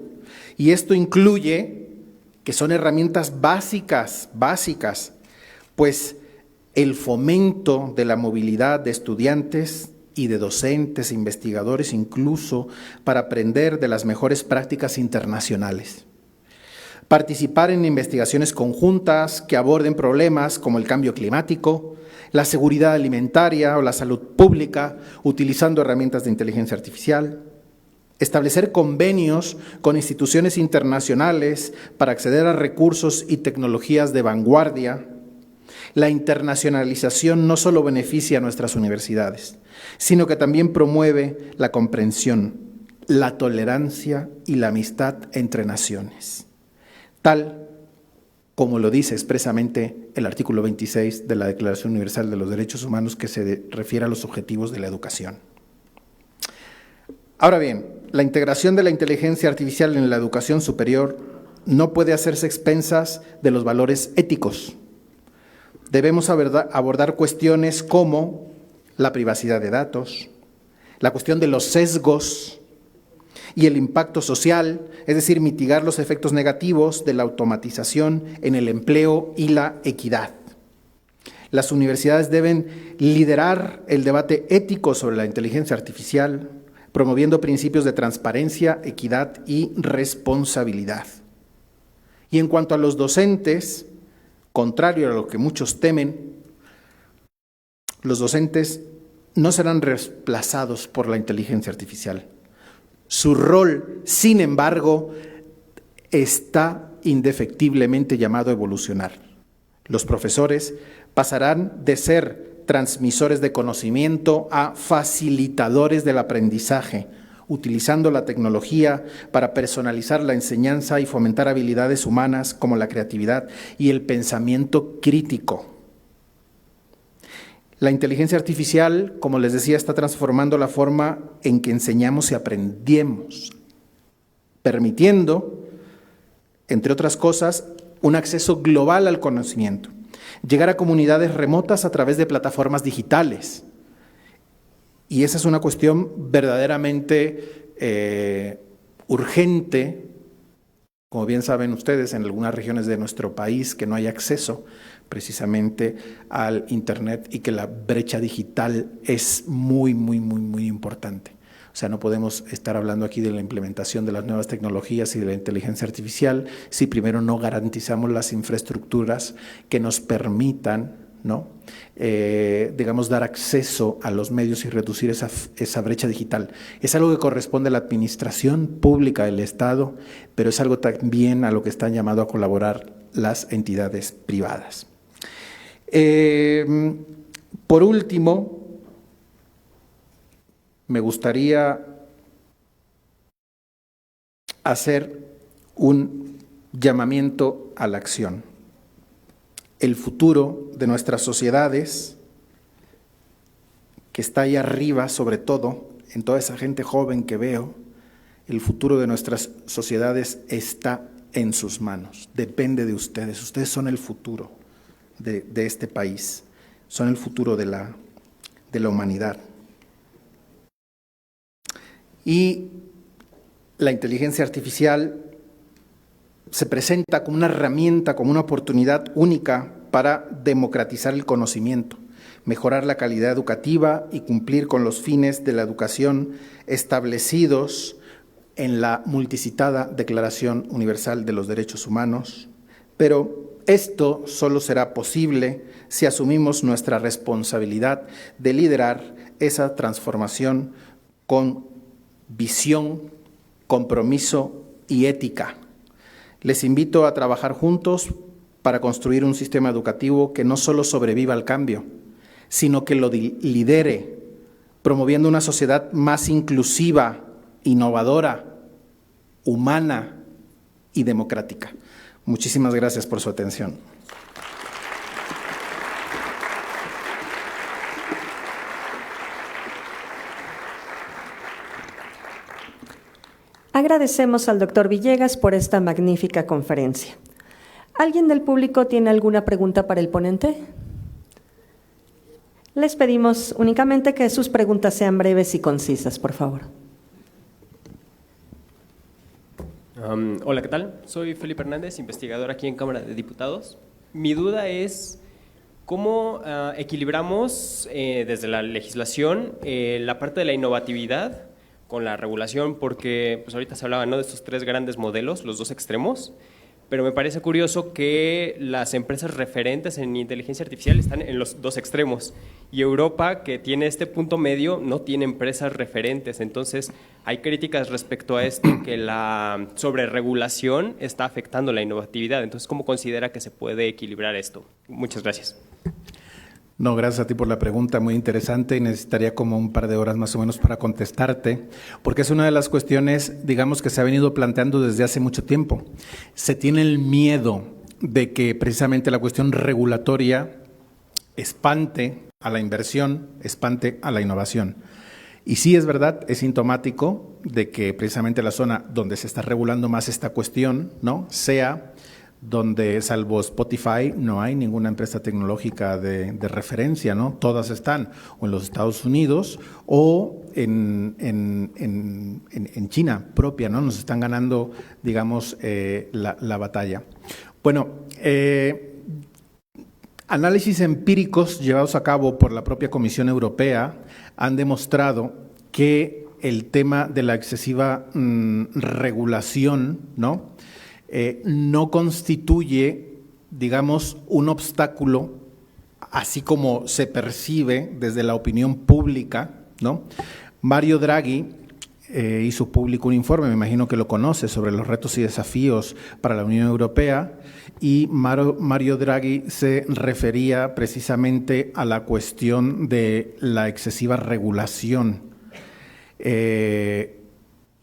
Y esto incluye que son herramientas básicas, pues el fomento de la movilidad de estudiantes y de docentes e investigadores, incluso para aprender de las mejores prácticas internacionales. Participar en investigaciones conjuntas que aborden problemas como el cambio climático, la seguridad alimentaria o la salud pública, utilizando herramientas de inteligencia artificial. Establecer convenios con instituciones internacionales para acceder a recursos y tecnologías de vanguardia. La internacionalización no solo beneficia a nuestras universidades, sino que también promueve la comprensión, la tolerancia y la amistad entre naciones, tal como lo dice expresamente el artículo 26 de la Declaración Universal de los Derechos Humanos, que se refiere a los objetivos de la educación. Ahora bien, la integración de la inteligencia artificial en la educación superior no puede hacerse a expensas de los valores éticos. Debemos abordar cuestiones como la privacidad de datos, la cuestión de los sesgos y el impacto social, es decir, mitigar los efectos negativos de la automatización en el empleo y la equidad. Las universidades deben liderar el debate ético sobre la inteligencia artificial, promoviendo principios de transparencia, equidad y responsabilidad. Y en cuanto a los docentes, contrario a lo que muchos temen, los docentes no serán reemplazados por la inteligencia artificial. Su rol, sin embargo, está indefectiblemente llamado a evolucionar. Los profesores pasarán de ser transmisores de conocimiento a facilitadores del aprendizaje, utilizando la tecnología para personalizar la enseñanza y fomentar habilidades humanas como la creatividad y el pensamiento crítico. La inteligencia artificial, como les decía, está transformando la forma en que enseñamos y aprendemos, permitiendo, entre otras cosas, un acceso global al conocimiento, llegar a comunidades remotas a través de plataformas digitales. Y esa es una cuestión verdaderamente urgente. Como bien saben ustedes, en algunas regiones de nuestro país que no hay acceso precisamente al Internet y que la brecha digital es muy importante. O sea, no podemos estar hablando aquí de la implementación de las nuevas tecnologías y de la inteligencia artificial si primero no garantizamos las infraestructuras que nos permitan, ¿no? Digamos, dar acceso a los medios y reducir esa brecha digital. Es algo que corresponde a la administración pública del Estado, pero es algo también a lo que están llamados a colaborar las entidades privadas. Por último, me gustaría hacer un llamamiento a la acción. El futuro de nuestras sociedades, que está ahí arriba, sobre todo, en toda esa gente joven que veo, el futuro de nuestras sociedades está en sus manos, depende de ustedes. Ustedes son el futuro de este país, son el futuro de la humanidad. Y la inteligencia artificial se presenta como una herramienta, como una oportunidad única para democratizar el conocimiento, mejorar la calidad educativa y cumplir con los fines de la educación establecidos en la multicitada Declaración Universal de los Derechos Humanos. Pero esto solo será posible si asumimos nuestra responsabilidad de liderar esa transformación con visión, compromiso y ética. Les invito a trabajar juntos para construir un sistema educativo que no solo sobreviva al cambio, sino que lo lidere, promoviendo una sociedad más inclusiva, innovadora, humana y democrática. Muchísimas gracias por su atención. Agradecemos al doctor Villegas por esta magnífica conferencia. ¿Alguien del público tiene alguna pregunta para el ponente? Les pedimos únicamente que sus preguntas sean breves y concisas, por favor. Hola, ¿qué tal? Soy Felipe Hernández, investigador aquí en Cámara de Diputados. Mi duda es, ¿Cómo equilibramos desde la legislación la parte de la innovatividad con la regulación? Porque pues ahorita se hablaba, ¿no?, de estos tres grandes modelos, los dos extremos, pero me parece curioso que las empresas referentes en inteligencia artificial están en los dos extremos y Europa, que tiene este punto medio, no tiene empresas referentes. Entonces hay críticas respecto a esto, que la sobreregulación está afectando la innovatividad. Entonces, ¿cómo considera que se puede equilibrar esto? Muchas gracias. No, gracias a ti por la pregunta, muy interesante, y necesitaría como un par de horas más o menos para contestarte, porque es una de las cuestiones, digamos, que se ha venido planteando desde hace mucho tiempo. Se tiene el miedo de que precisamente la cuestión regulatoria espante a la inversión, espante a la innovación. Y sí, es verdad, es sintomático de que precisamente la zona donde se está regulando más esta cuestión, ¿no?, sea donde, salvo Spotify, no hay ninguna empresa tecnológica de referencia, ¿no? Todas están o en los Estados Unidos o en China propia, ¿no? Nos están ganando, digamos, la batalla. Bueno, análisis empíricos llevados a cabo por la propia Comisión Europea han demostrado que el tema de la excesiva regulación, ¿no?, no constituye, digamos, un obstáculo, así como se percibe desde la opinión pública, ¿no? Mario Draghi hizo público un informe, me imagino que lo conoce, sobre los retos y desafíos para la Unión Europea, y Mario Draghi se refería precisamente a la cuestión de la excesiva regulación.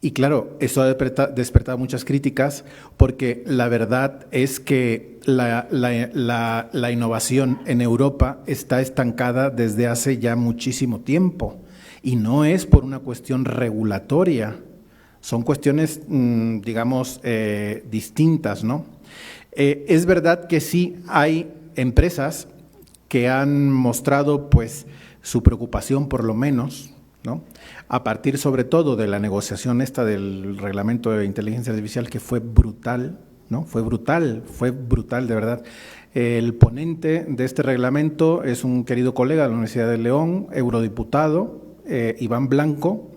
Y claro, eso ha despertado muchas críticas, porque la verdad es que la innovación en Europa está estancada desde hace ya muchísimo tiempo, y no es por una cuestión regulatoria, son cuestiones, digamos, distintas, ¿no? Es verdad que sí hay empresas que han mostrado, pues, su preocupación, por lo menos, ¿no?, a partir sobre todo de la negociación esta del reglamento de inteligencia artificial, que fue brutal, ¿no? Fue brutal, de verdad. El ponente de este reglamento es un querido colega de la Universidad de León, eurodiputado, Iván Blanco.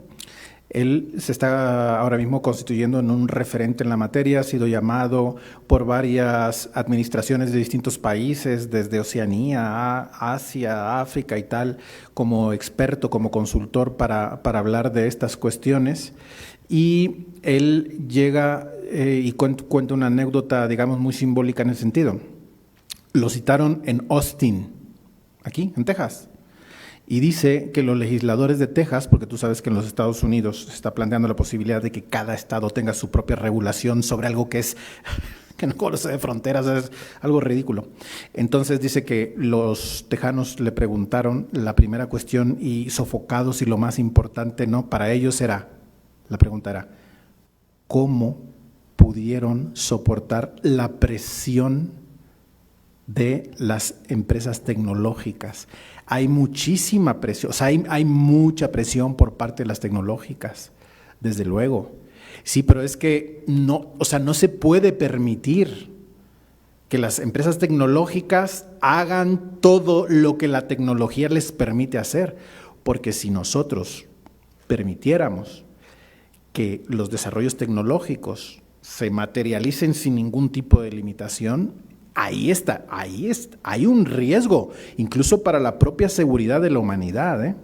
Él se está ahora mismo constituyendo en un referente en la materia, ha sido llamado por varias administraciones de distintos países, desde Oceanía, Asia, África y tal, como experto, como consultor para hablar de estas cuestiones. Y él llega y cuenta una anécdota, digamos, muy simbólica en ese sentido. Lo citaron en Austin, aquí, en Texas. Y dice que los legisladores de Texas, porque tú sabes que en los Estados Unidos se está planteando la posibilidad de que cada estado tenga su propia regulación sobre algo que no conoce de fronteras, es algo ridículo. Entonces dice que los tejanos le preguntaron la primera cuestión, y sofocados, y lo más importante, ¿no?, para ellos la pregunta era, ¿cómo pudieron soportar la presión de las empresas tecnológicas? Hay muchísima presión, o sea, hay mucha presión por parte de las tecnológicas, desde luego. Sí, pero es que no, o sea, no se puede permitir que las empresas tecnológicas hagan todo lo que la tecnología les permite hacer, porque si nosotros permitiéramos que los desarrollos tecnológicos se materialicen sin ningún tipo de limitación, ahí está, hay un riesgo, incluso para la propia seguridad de la humanidad, ¿eh?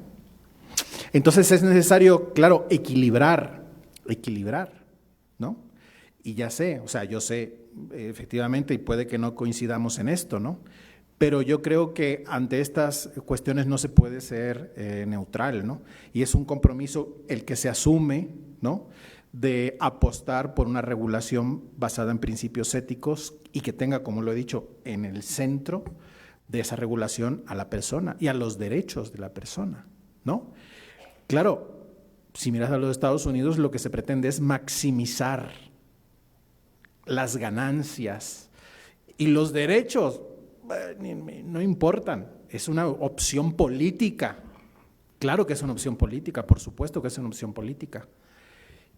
Entonces es necesario, claro, equilibrar, ¿no? Y ya sé, o sea, yo sé efectivamente, y puede que no coincidamos en esto, ¿no? Pero yo creo que ante estas cuestiones no se puede ser neutral, ¿no? Y es un compromiso el que se asume, ¿no?, de apostar por una regulación basada en principios éticos y que tenga, como lo he dicho, en el centro de esa regulación a la persona y a los derechos de la persona, ¿no? Claro, si miras a los Estados Unidos, lo que se pretende es maximizar las ganancias, y los derechos no importan, es una opción política. Claro que es una opción política, por supuesto que es una opción política.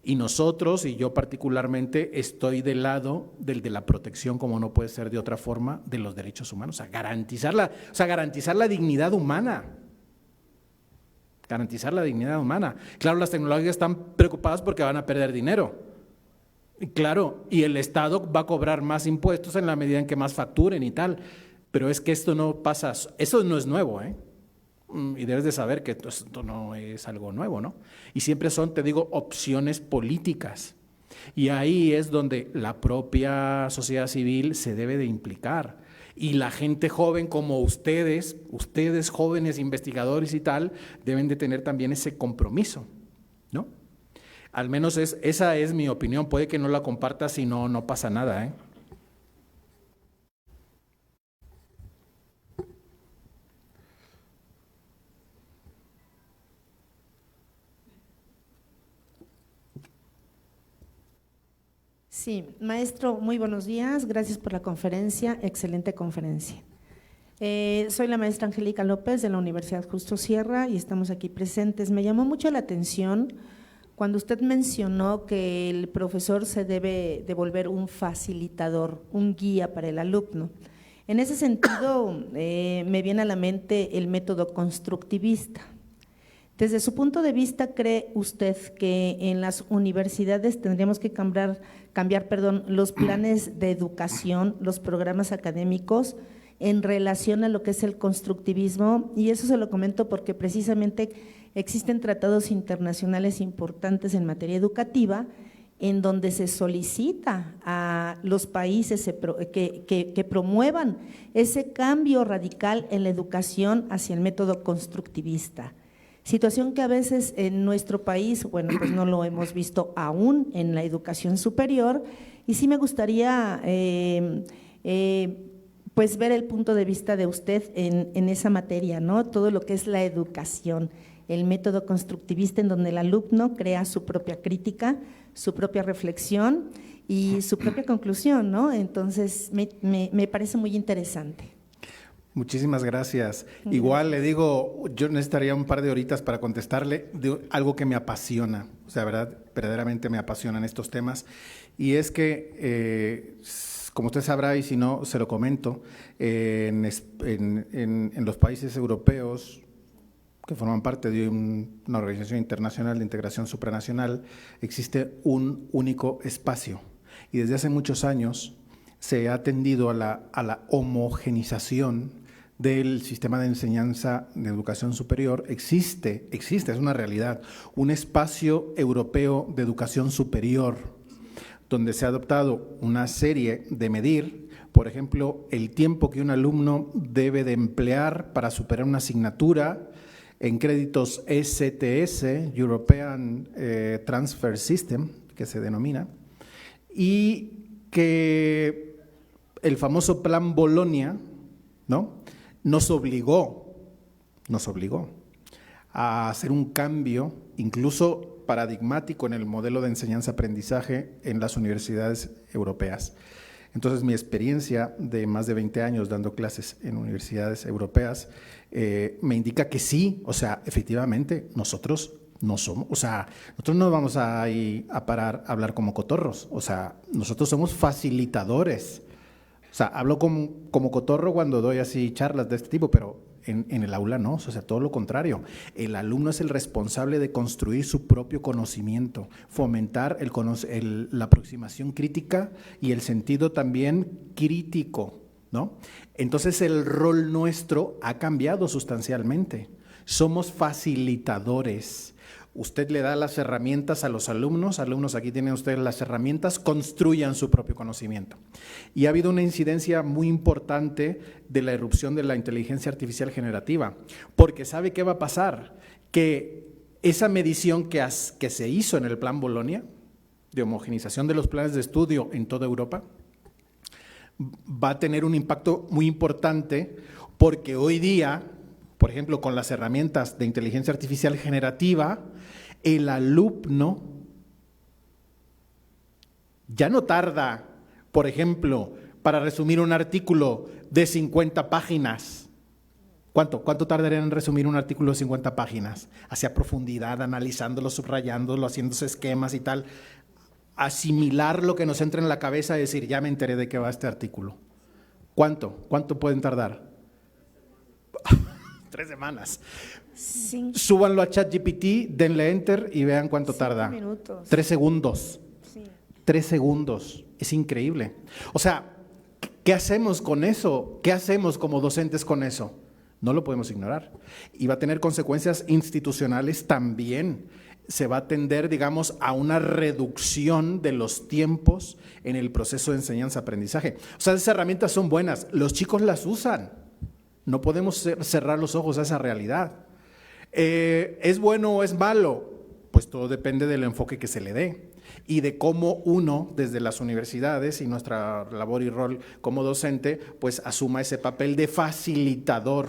Y nosotros, y yo particularmente, estoy del lado del de la protección, como no puede ser de otra forma, de los derechos humanos, garantizar la dignidad humana. Garantizar la dignidad humana. Claro, las tecnológicas están preocupadas porque van a perder dinero. Y claro, y el Estado va a cobrar más impuestos en la medida en que más facturen y tal. Pero es que esto no pasa, eso no es nuevo, ¿eh? Y debes de saber que esto no es algo nuevo, ¿no? Y siempre son, te digo, opciones políticas. Y ahí es donde la propia sociedad civil se debe de implicar. Y la gente joven como ustedes jóvenes investigadores y tal, deben de tener también ese compromiso, ¿no? Al menos esa es mi opinión. Puede que no la compartas y no pasa nada, ¿eh? Sí, maestro, muy buenos días, gracias por la conferencia, excelente conferencia. Soy la maestra Angélica López de la Universidad Justo Sierra y estamos aquí presentes. Me llamó mucho la atención cuando usted mencionó que el profesor se debe de volver un facilitador, un guía para el alumno. En ese sentido, me viene a la mente el método constructivista. Desde su punto de vista, ¿cree usted que en las universidades tendríamos que cambiar los planes de educación, los programas académicos en relación a lo que es el constructivismo? Y eso se lo comento porque precisamente existen tratados internacionales importantes en materia educativa en donde se solicita a los países que promuevan ese cambio radical en la educación hacia el método constructivista. Situación que a veces en nuestro país, bueno, pues no lo hemos visto aún en la educación superior, y sí me gustaría pues ver el punto de vista de usted en esa materia, ¿no? Todo lo que es la educación, el método constructivista en donde el alumno crea su propia crítica, su propia reflexión y su propia conclusión, ¿no? Entonces me parece muy interesante. Muchísimas gracias. Igual le digo, yo necesitaría un par de horitas para contestarle de algo que me apasiona, o sea, verdad, verdaderamente me apasionan estos temas, y es que, como usted sabrá, y si no, se lo comento, en los países europeos que forman parte de una organización internacional de integración supranacional, existe un único espacio, y desde hace muchos años se ha tendido a la homogenización del sistema de enseñanza de educación superior. Existe, es una realidad, un espacio europeo de educación superior, donde se ha adoptado una serie de medir, por ejemplo, el tiempo que un alumno debe de emplear para superar una asignatura en créditos ECTS, European Transfer System, que se denomina, y que el famoso Plan Bolonia, ¿no?, nos obligó a hacer un cambio incluso paradigmático en el modelo de enseñanza-aprendizaje en las universidades europeas. Entonces, mi experiencia de más de 20 años dando clases en universidades europeas me indica que sí, o sea, efectivamente, nosotros no somos, o sea, nosotros no vamos a parar a hablar como cotorros, o sea, nosotros somos facilitadores. O sea, hablo como cotorro cuando doy así charlas de este tipo, pero en el aula no, o sea, todo lo contrario. El alumno es el responsable de construir su propio conocimiento, fomentar la aproximación crítica y el sentido también crítico, ¿no? Entonces, el rol nuestro ha cambiado sustancialmente. Somos facilitadores. Usted le da las herramientas a los alumnos, aquí tienen ustedes las herramientas, construyan su propio conocimiento. Y ha habido una incidencia muy importante de la irrupción de la inteligencia artificial generativa, porque ¿sabe qué va a pasar? Que esa medición que se hizo en el Plan Bolonia, de homogenización de los planes de estudio en toda Europa, va a tener un impacto muy importante, porque hoy día, por ejemplo, con las herramientas de inteligencia artificial generativa, el alumno ya no tarda, por ejemplo, para resumir un artículo de 50 páginas, ¿Cuánto tardaría en resumir un artículo de 50 páginas? Hacia profundidad, analizándolo, subrayándolo, haciéndose esquemas y tal. Asimilar lo que nos entra en la cabeza y decir, ya me enteré de qué va este artículo. ¿Cuánto pueden tardar? 3 semanas. Sí. Súbanlo a ChatGPT, denle enter y vean cuánto 5 tarda. minutos. 3 segundos. Sí. 3 segundos. Es increíble. O sea, ¿qué hacemos con eso? ¿Qué hacemos como docentes con eso? No lo podemos ignorar. Y va a tener consecuencias institucionales también. Se va a tender, digamos, a una reducción de los tiempos en el proceso de enseñanza-aprendizaje. O sea, esas herramientas son buenas. Los chicos las usan. No podemos cerrar los ojos a esa realidad. ¿Es bueno o es malo? Pues todo depende del enfoque que se le dé y de cómo uno, desde las universidades y nuestra labor y rol como docente, pues asuma ese papel de facilitador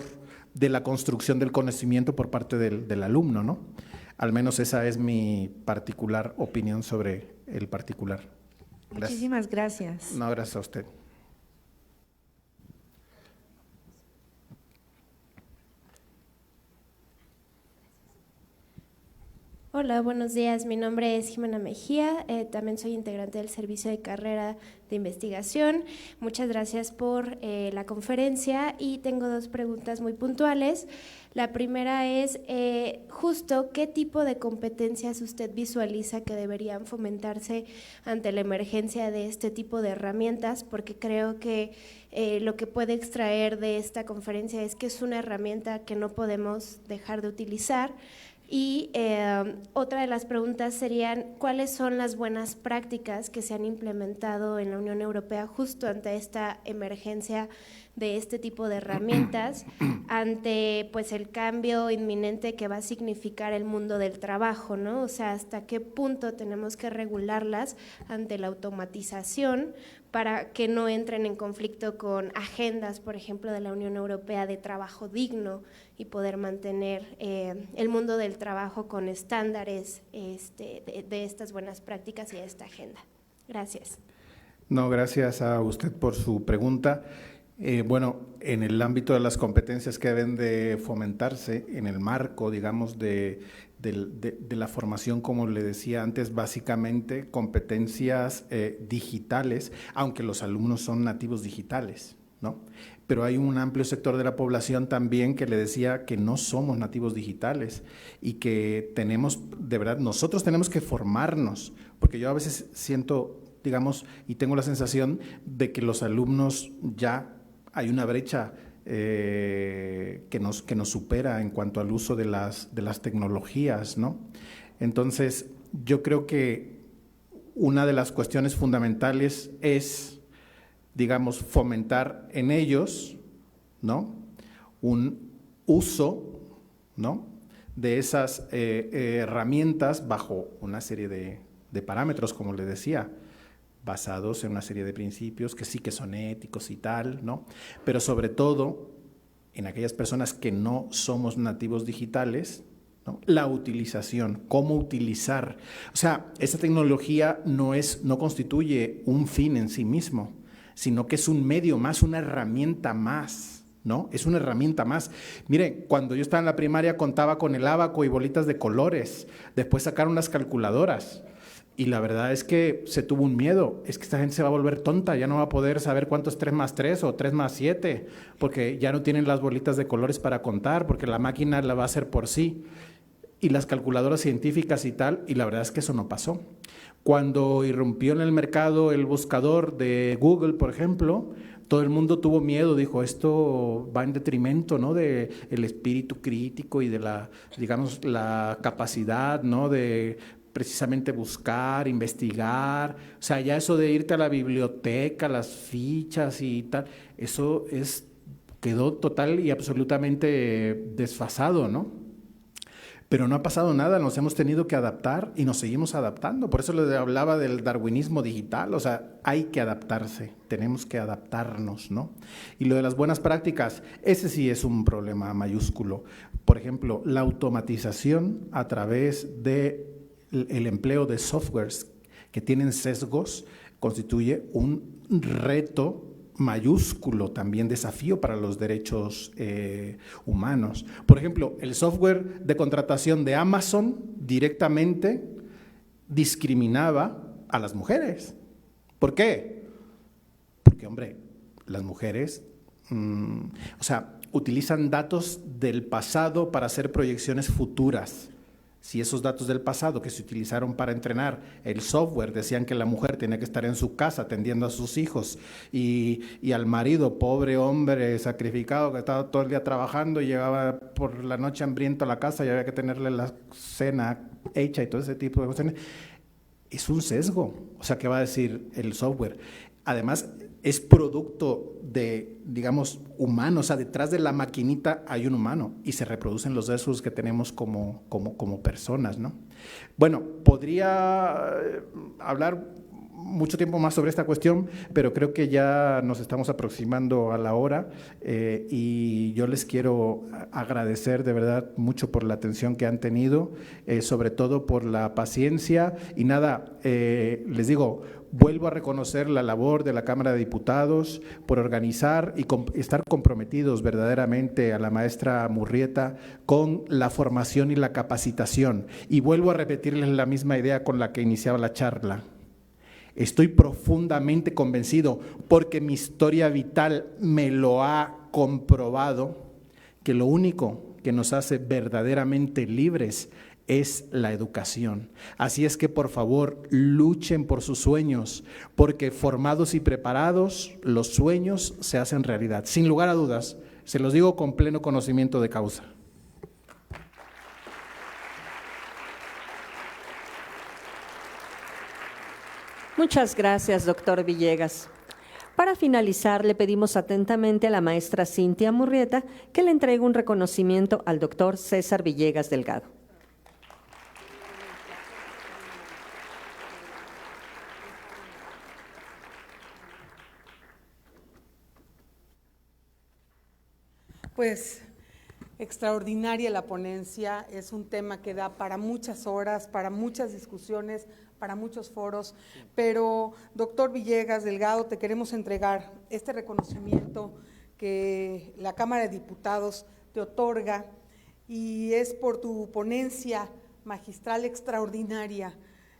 de la construcción del conocimiento por parte del alumno, ¿no? Al menos esa es mi particular opinión sobre el particular. Gracias. Muchísimas gracias. No, gracias a usted. Hola, buenos días. Mi nombre es Jimena Mejía, también soy integrante del Servicio de Carrera de Investigación. Muchas gracias por la conferencia y tengo 2 preguntas muy puntuales. La primera es, justo, ¿qué tipo de competencias usted visualiza que deberían fomentarse ante la emergencia de este tipo de herramientas? Porque creo que lo que puede extraer de esta conferencia es que es una herramienta que no podemos dejar de utilizar. Y otra de las preguntas serían, ¿cuáles son las buenas prácticas que se han implementado en la Unión Europea justo ante esta emergencia de este tipo de herramientas, ante pues el cambio inminente que va a significar el mundo del trabajo, ¿no? O sea, ¿hasta qué punto tenemos que regularlas ante la automatización para que no entren en conflicto con agendas, por ejemplo, de la Unión Europea de trabajo digno y poder mantener el mundo del trabajo con estándares de estas buenas prácticas y de esta agenda? Gracias. No, gracias a usted por su pregunta. Bueno, en el ámbito de las competencias que deben de fomentarse, en el marco, digamos, de la formación, como le decía antes, básicamente competencias digitales, aunque los alumnos son nativos digitales, ¿no? Pero hay un amplio sector de la población también que le decía que no somos nativos digitales y que tenemos, de verdad, nosotros tenemos que formarnos, porque yo a veces siento, digamos, y tengo la sensación de que los alumnos ya hay una brecha que nos supera en cuanto al uso de las tecnologías, ¿no? Entonces, yo creo que una de las cuestiones fundamentales es, digamos, fomentar en ellos, ¿no?, un uso, ¿no?, de esas herramientas bajo una serie de parámetros, como le decía, basados en una serie de principios que sí que son éticos y tal, ¿no? Pero sobre todo, en aquellas personas que no somos nativos digitales, ¿no?, la utilización, cómo utilizar. O sea, esa tecnología no constituye un fin en sí mismo, sino que es un medio más, una herramienta más, ¿no? Es una herramienta más. Mire, cuando yo estaba en la primaria contaba con el ábaco y bolitas de colores, después sacaron las calculadoras. Y la verdad es que se tuvo un miedo, es que esta gente se va a volver tonta, ya no va a poder saber cuánto es 3 más 3 o 3 más 7, porque ya no tienen las bolitas de colores para contar, porque la máquina la va a hacer por sí. Y las calculadoras científicas y tal, y la verdad es que eso no pasó. Cuando irrumpió en el mercado el buscador de Google, por ejemplo, todo el mundo tuvo miedo, dijo, esto va en detrimento, ¿no?, de el espíritu crítico y de la, digamos, la capacidad, ¿no?, de precisamente buscar, investigar. O sea, ya eso de irte a la biblioteca, las fichas y tal, eso quedó total y absolutamente desfasado, ¿no? Pero no ha pasado nada, nos hemos tenido que adaptar y nos seguimos adaptando. Por eso les hablaba del darwinismo digital, o sea, hay que adaptarse, tenemos que adaptarnos, ¿no? Y lo de las buenas prácticas, ese sí es un problema mayúsculo. Por ejemplo, la automatización a través de el empleo de softwares que tienen sesgos constituye un reto mayúsculo también desafío para los derechos humanos. Por ejemplo, el software de contratación de Amazon directamente discriminaba a las mujeres. ¿Por qué? Porque, hombre, las mujeres, utilizan datos del pasado para hacer proyecciones futuras. Si esos datos del pasado que se utilizaron para entrenar el software decían que la mujer tenía que estar en su casa atendiendo a sus hijos y al marido, pobre hombre sacrificado que estaba todo el día trabajando y llegaba por la noche hambriento a la casa y había que tenerle la cena hecha y todo ese tipo de cuestiones, es un sesgo. O sea, ¿qué va a decir el software? Además, es producto de, digamos, humano, o sea, detrás de la maquinita hay un humano y se reproducen los sesgos que tenemos como personas, ¿no? Bueno, podría hablar mucho tiempo más sobre esta cuestión, pero creo que ya nos estamos aproximando a la hora y yo les quiero agradecer de verdad mucho por la atención que han tenido, sobre todo por la paciencia y nada, les digo, vuelvo a reconocer la labor de la Cámara de Diputados por organizar y estar comprometidos verdaderamente a la maestra Murrieta con la formación y la capacitación. Y vuelvo a repetirles la misma idea con la que iniciaba la charla. Estoy profundamente convencido, porque mi historia vital me lo ha comprobado, que lo único que nos hace verdaderamente libres es la educación. Así es que, por favor, luchen por sus sueños, porque formados y preparados, los sueños se hacen realidad. Sin lugar a dudas, se los digo con pleno conocimiento de causa. Muchas gracias, doctor Villegas. Para finalizar, le pedimos atentamente a la maestra Cintia Murrieta que le entregue un reconocimiento al doctor César Villegas Delgado. Pues extraordinaria la ponencia, es un tema que da para muchas horas, para muchas discusiones, para muchos foros, pero doctor Villegas Delgado, te queremos entregar este reconocimiento que la Cámara de Diputados te otorga y es por tu ponencia magistral extraordinaria,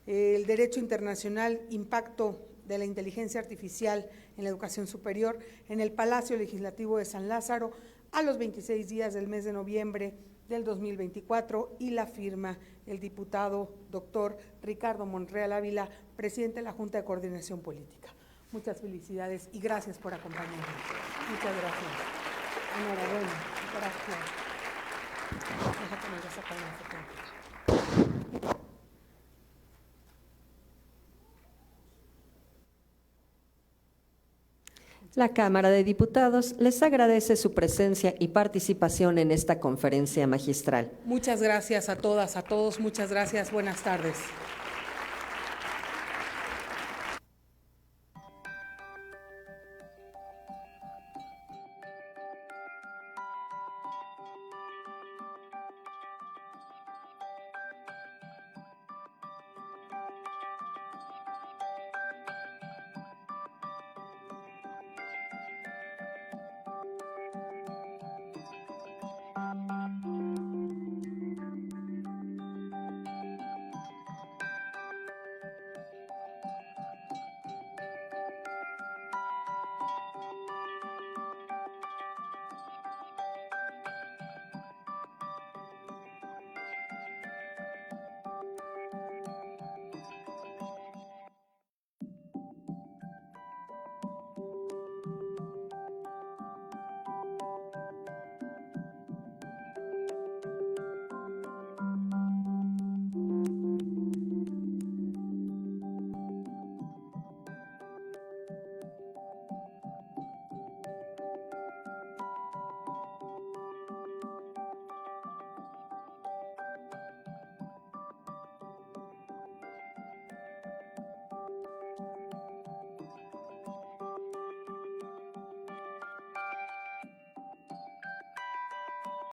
el derecho internacional, impacto de la inteligencia artificial en la educación superior, en el Palacio Legislativo de San Lázaro, a los 26 días del mes de noviembre del 2024 y la firma el diputado doctor Ricardo Monreal Ávila, presidente de la Junta de Coordinación Política. Muchas felicidades y gracias por acompañarnos. Muchas gracias. Enhorabuena. Gracias. Déjame sacar una foto. La Cámara de Diputados les agradece su presencia y participación en esta conferencia magistral. Muchas gracias a todas, a todos. Muchas gracias. Buenas tardes.